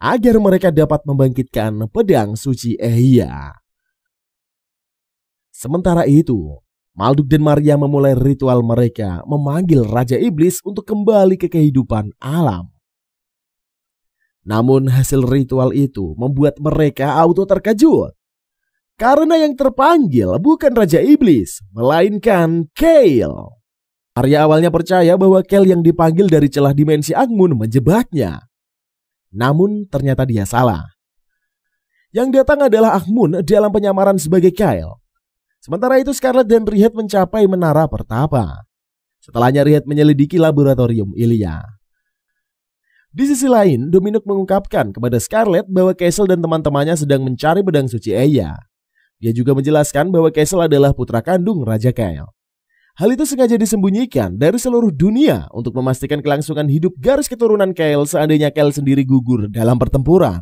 agar mereka dapat membangkitkan pedang suci Eya. Sementara itu, Malduk dan Maria memulai ritual mereka memanggil Raja Iblis untuk kembali ke kehidupan alam. Namun hasil ritual itu membuat mereka auto terkejut. Karena yang terpanggil bukan Raja Iblis, melainkan Kale. Arya awalnya percaya bahwa Kale yang dipanggil dari celah dimensi Angmun menjebaknya. Namun ternyata dia salah. Yang datang adalah Angmun dalam penyamaran sebagai Kale. Sementara itu Scarlet dan Rihet mencapai menara pertapa. Setelahnya Rihet menyelidiki laboratorium Ilya. Di sisi lain, Dominic mengungkapkan kepada Scarlet bahwa Castle dan teman-temannya sedang mencari pedang suci Eya. Dia juga menjelaskan bahwa Castle adalah putra kandung Raja Kale. Hal itu sengaja disembunyikan dari seluruh dunia untuk memastikan kelangsungan hidup garis keturunan Kale seandainya Kale sendiri gugur dalam pertempuran.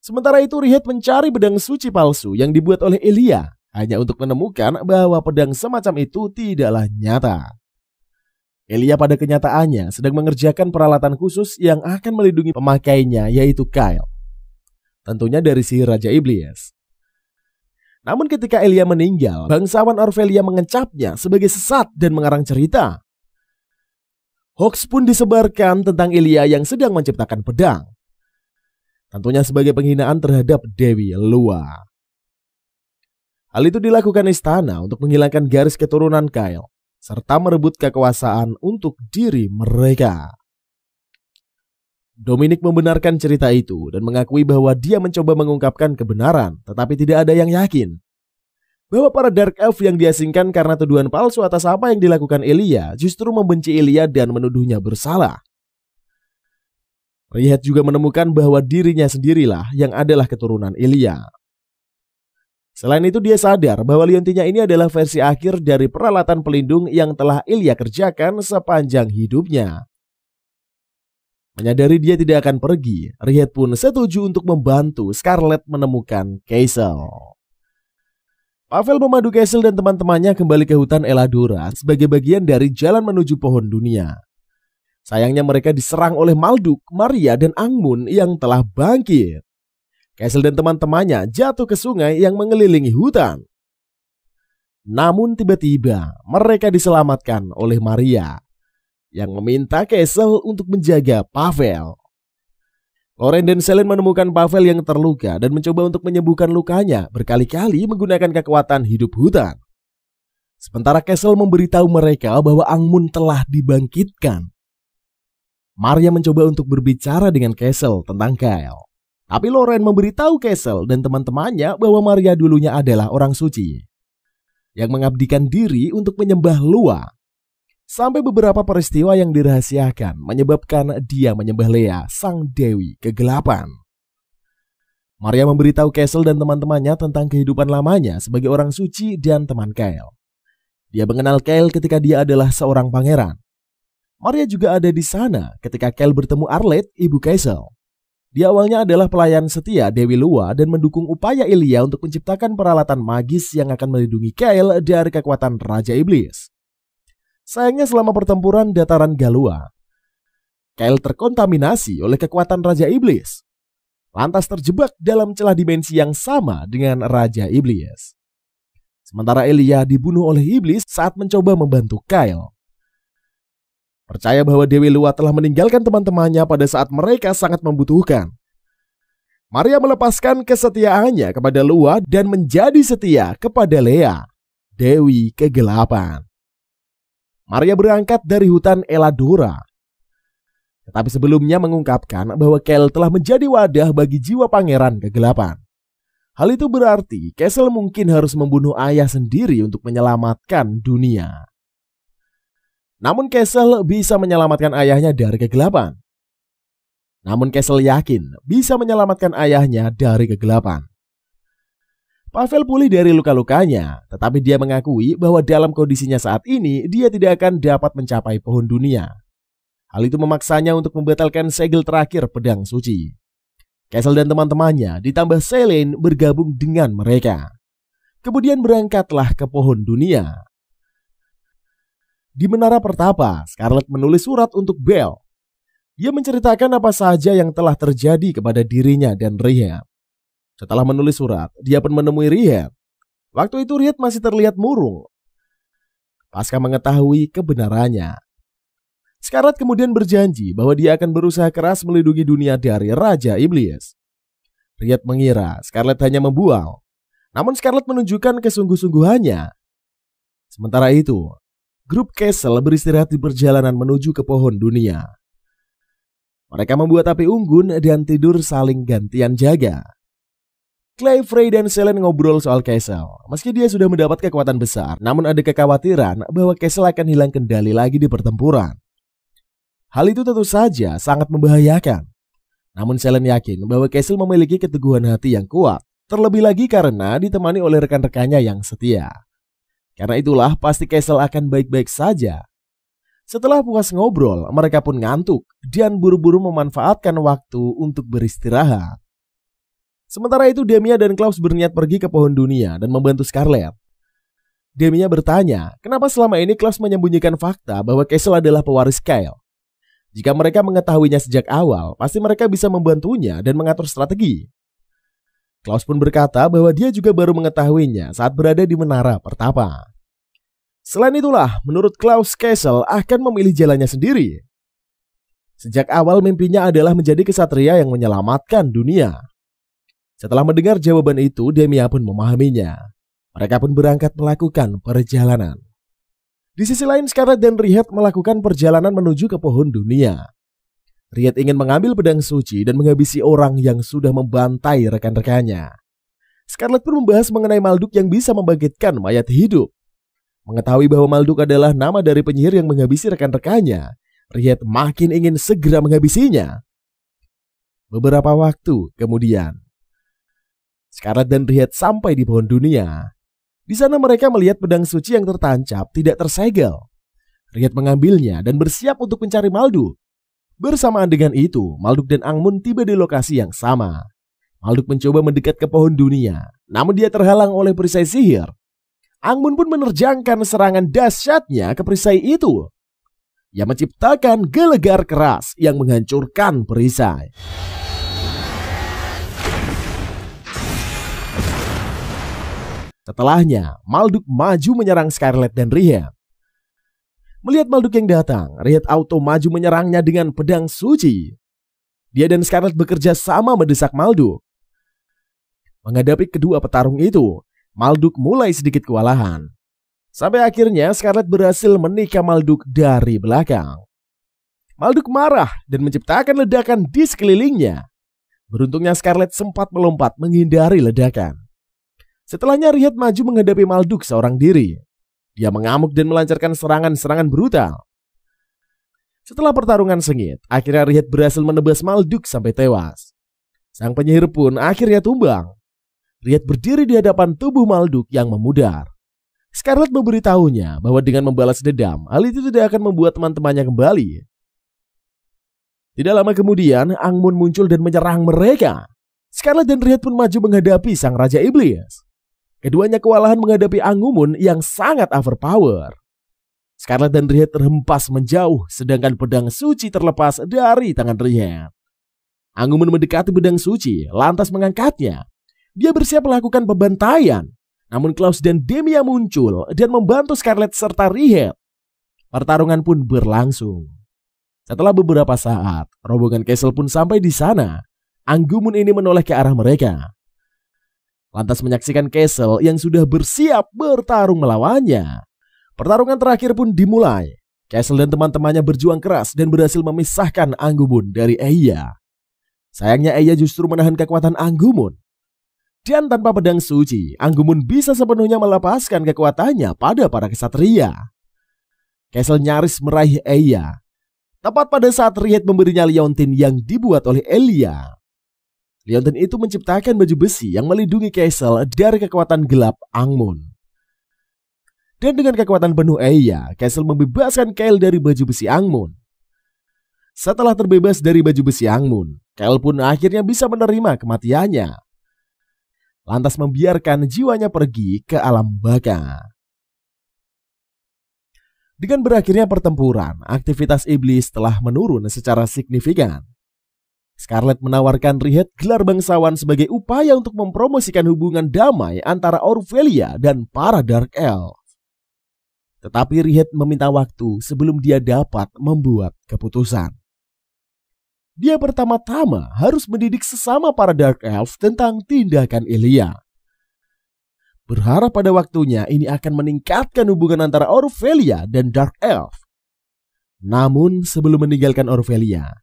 Sementara itu Rihet mencari pedang suci palsu yang dibuat oleh Ilya hanya untuk menemukan bahwa pedang semacam itu tidaklah nyata. Ilya pada kenyataannya sedang mengerjakan peralatan khusus yang akan melindungi pemakainya, yaitu Kale. Tentunya dari sihir Raja Iblis. Namun ketika Ilya meninggal, bangsawan Orphelia mengecapnya sebagai sesat dan mengarang cerita. Hoax pun disebarkan tentang Ilya yang sedang menciptakan pedang. Tentunya sebagai penghinaan terhadap Dewi Lua. Hal itu dilakukan istana untuk menghilangkan garis keturunan Kale, serta merebut kekuasaan untuk diri mereka. Dominic membenarkan cerita itu dan mengakui bahwa dia mencoba mengungkapkan kebenaran, tetapi tidak ada yang yakin bahwa para Dark Elf yang diasingkan karena tuduhan palsu atas apa yang dilakukan Ilya justru membenci Ilya dan menuduhnya bersalah. Rihet juga menemukan bahwa dirinya sendirilah yang adalah keturunan Ilya. Selain itu dia sadar bahwa liontinya ini adalah versi akhir dari peralatan pelindung yang telah Ilya kerjakan sepanjang hidupnya. Menyadari dia tidak akan pergi, Rihet pun setuju untuk membantu Scarlet menemukan Castle. Pavel memadu Castle dan teman-temannya kembali ke hutan Eladora sebagai bagian dari jalan menuju pohon dunia. Sayangnya mereka diserang oleh Malduk, Maria, dan Angmun yang telah bangkit. Castle dan teman-temannya jatuh ke sungai yang mengelilingi hutan. Namun tiba-tiba mereka diselamatkan oleh Maria yang meminta Castle untuk menjaga Pavel. Loren dan Selene menemukan Pavel yang terluka dan mencoba untuk menyembuhkan lukanya berkali-kali menggunakan kekuatan hidup hutan. Sementara Castle memberitahu mereka bahwa Angmun telah dibangkitkan. Maria mencoba untuk berbicara dengan Castle tentang Kale. Tapi Loren memberitahu Castle dan teman-temannya bahwa Maria dulunya adalah orang suci yang mengabdikan diri untuk menyembah Lua. Sampai beberapa peristiwa yang dirahasiakan menyebabkan dia menyembah Lea, sang dewi kegelapan. Maria memberitahu Castle dan teman-temannya tentang kehidupan lamanya sebagai orang suci dan teman Kale. Dia mengenal Kale ketika dia adalah seorang pangeran. Maria juga ada di sana ketika Kale bertemu Arlette, ibu Castle. Dia awalnya adalah pelayan setia Dewi Lua dan mendukung upaya Ilya untuk menciptakan peralatan magis yang akan melindungi Kale dari kekuatan Raja Iblis. Sayangnya selama pertempuran dataran Galua, Kale terkontaminasi oleh kekuatan Raja Iblis, lantas terjebak dalam celah dimensi yang sama dengan Raja Iblis. Sementara Ilya dibunuh oleh Iblis saat mencoba membantu Kale. Percaya bahwa Dewi Lua telah meninggalkan teman-temannya pada saat mereka sangat membutuhkan. Maria melepaskan kesetiaannya kepada Lua dan menjadi setia kepada Lea, Dewi Kegelapan. Maria berangkat dari hutan Eladora. Tetapi sebelumnya mengungkapkan bahwa Kale telah menjadi wadah bagi jiwa pangeran kegelapan. Hal itu berarti Castle mungkin harus membunuh ayah sendiri untuk menyelamatkan dunia. Namun Castle bisa menyelamatkan ayahnya dari kegelapan. Namun Castle yakin bisa menyelamatkan ayahnya dari kegelapan. Pavel pulih dari luka-lukanya, tetapi dia mengakui bahwa dalam kondisinya saat ini dia tidak akan dapat mencapai pohon dunia. Hal itu memaksanya untuk membatalkan segel terakhir pedang suci. Castle dan teman-temannya ditambah Selene bergabung dengan mereka. Kemudian berangkatlah ke pohon dunia. Di menara pertapa, Scarlet menulis surat untuk Belle. Dia menceritakan apa saja yang telah terjadi kepada dirinya dan Rihet. Setelah menulis surat, dia pun menemui Rihet. Waktu itu Rihet masih terlihat murung pasca mengetahui kebenarannya. Scarlet kemudian berjanji bahwa dia akan berusaha keras melindungi dunia dari Raja Iblis. Riet mengira Scarlet hanya membual, namun Scarlet menunjukkan kesungguh-sungguhannya. Sementara itu, grup Castle beristirahat di perjalanan menuju ke pohon dunia. Mereka membuat api unggun dan tidur saling gantian jaga. Clay, Frey, dan Selene ngobrol soal Castle. Meski dia sudah mendapat kekuatan besar, namun ada kekhawatiran bahwa Castle akan hilang kendali lagi di pertempuran. Hal itu tentu saja sangat membahayakan. Namun Selene yakin bahwa Castle memiliki keteguhan hati yang kuat, terlebih lagi karena ditemani oleh rekan-rekannya yang setia. Karena itulah pasti Castle akan baik-baik saja. Setelah puas ngobrol, mereka pun ngantuk dan buru-buru memanfaatkan waktu untuk beristirahat. Sementara itu Demia dan Klaus berniat pergi ke pohon dunia dan membantu Scarlet. Demia bertanya, kenapa selama ini Klaus menyembunyikan fakta bahwa Castle adalah pewaris Kyle. Jika mereka mengetahuinya sejak awal, pasti mereka bisa membantunya dan mengatur strategi. Klaus pun berkata bahwa dia juga baru mengetahuinya saat berada di menara pertapa. Selain itulah, menurut Klaus, Castle akan memilih jalannya sendiri. Sejak awal mimpinya adalah menjadi kesatria yang menyelamatkan dunia. Setelah mendengar jawaban itu, Demia pun memahaminya. Mereka pun berangkat melakukan perjalanan. Di sisi lain, Scarlet dan Riet melakukan perjalanan menuju ke pohon dunia. Riet ingin mengambil pedang suci dan menghabisi orang yang sudah membantai rekan-rekannya. Scarlet pun membahas mengenai Malduk yang bisa membangkitkan mayat hidup. Mengetahui bahwa Malduk adalah nama dari penyihir yang menghabisi rekan-rekannya, Riet makin ingin segera menghabisinya. Beberapa waktu kemudian, Scarlet dan Riet sampai di pohon dunia. Di sana mereka melihat pedang suci yang tertancap tidak tersegel. Riet mengambilnya dan bersiap untuk mencari Malduk. Bersamaan dengan itu, Malduk dan Angmun tiba di lokasi yang sama. Malduk mencoba mendekat ke pohon dunia, namun dia terhalang oleh perisai sihir. Angmun pun menerjangkan serangan dahsyatnya ke perisai itu. Ia menciptakan gelegar keras yang menghancurkan perisai. Setelahnya, Malduk maju menyerang Scarlet dan Riet. Melihat Malduk yang datang, Riet auto maju menyerangnya dengan pedang suci. Dia dan Scarlet bekerja sama mendesak Malduk. Menghadapi kedua petarung itu, Malduk mulai sedikit kewalahan. Sampai akhirnya Scarlet berhasil menikam Malduk dari belakang. Malduk marah dan menciptakan ledakan di sekelilingnya. Beruntungnya Scarlet sempat melompat menghindari ledakan. Setelahnya Riet maju menghadapi Malduk seorang diri. Dia mengamuk dan melancarkan serangan-serangan brutal. Setelah pertarungan sengit, akhirnya Riet berhasil menebas Malduk sampai tewas. Sang penyihir pun akhirnya tumbang. Riet berdiri di hadapan tubuh Malduk yang memudar. Scarlet memberitahunya bahwa dengan membalas dendam, hal itu tidak akan membuat teman-temannya kembali. Tidak lama kemudian, Angmun muncul dan menyerang mereka. Scarlet dan Riet pun maju menghadapi sang Raja Iblis. Keduanya kewalahan menghadapi Angmun yang sangat overpower. Scarlet dan Riet terhempas menjauh, sedangkan pedang suci terlepas dari tangan Riet. Angmun mendekati pedang suci, lantas mengangkatnya. Dia bersiap melakukan pembantaian. Namun Klaus dan Demia muncul dan membantu Scarlet serta Riet. Pertarungan pun berlangsung. Setelah beberapa saat, rombongan Castle pun sampai di sana. Angmun ini menoleh ke arah mereka. Lantas menyaksikan Castle yang sudah bersiap bertarung melawannya. Pertarungan terakhir pun dimulai. Castle dan teman-temannya berjuang keras dan berhasil memisahkan Angmun dari Eya. Sayangnya Eya justru menahan kekuatan Angmun. Dan tanpa pedang suci, Angmun bisa sepenuhnya melepaskan kekuatannya pada para kesatria. Castle nyaris meraih Eya. Tepat pada saat Riet memberinya liontin yang dibuat oleh Elia. Liontin itu menciptakan baju besi yang melindungi Castle dari kekuatan gelap Angmun. Dan dengan kekuatan penuh Eya, Castle membebaskan Kyle dari baju besi Angmun. Setelah terbebas dari baju besi Angmun, Kyle pun akhirnya bisa menerima kematiannya. Lantas membiarkan jiwanya pergi ke alam baka. Dengan berakhirnya pertempuran, aktivitas iblis telah menurun secara signifikan. Scarlet menawarkan Riet gelar bangsawan sebagai upaya untuk mempromosikan hubungan damai antara Orphelia dan para Dark Elf. Tetapi Rihad meminta waktu sebelum dia dapat membuat keputusan. Dia pertama-tama harus mendidik sesama para Dark Elf tentang tindakan Elia. Berharap pada waktunya ini akan meningkatkan hubungan antara Orphelia dan Dark Elf. Namun sebelum meninggalkan Orphelia,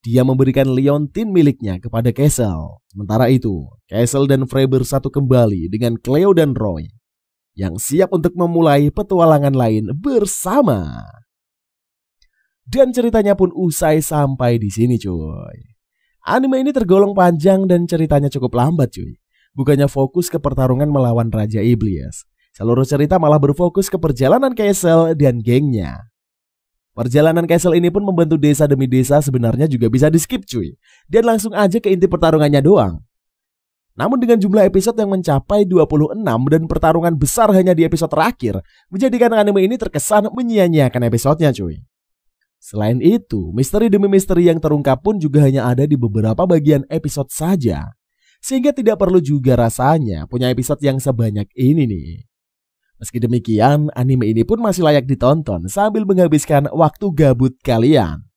dia memberikan Leontine miliknya kepada Kessel. Sementara itu, Kessel dan Frey bersatu kembali dengan Cleo dan Roy yang siap untuk memulai petualangan lain bersama. Dan ceritanya pun usai sampai di sini, cuy. Anime ini tergolong panjang dan ceritanya cukup lambat, cuy. Bukannya fokus ke pertarungan melawan Raja Iblis, seluruh cerita malah berfokus ke perjalanan Kessel dan gengnya. Perjalanan Kessel ini pun membantu desa demi desa sebenarnya juga bisa di skip, cuy, dan langsung aja ke inti pertarungannya doang. Namun dengan jumlah episode yang mencapai 26 dan pertarungan besar hanya di episode terakhir, menjadikan anime ini terkesan menyia-nyiakan episodenya, cuy. Selain itu, misteri demi misteri yang terungkap pun juga hanya ada di beberapa bagian episode saja. Sehingga tidak perlu juga rasanya punya episode yang sebanyak ini nih. Meski demikian, anime ini pun masih layak ditonton sambil menghabiskan waktu gabut kalian.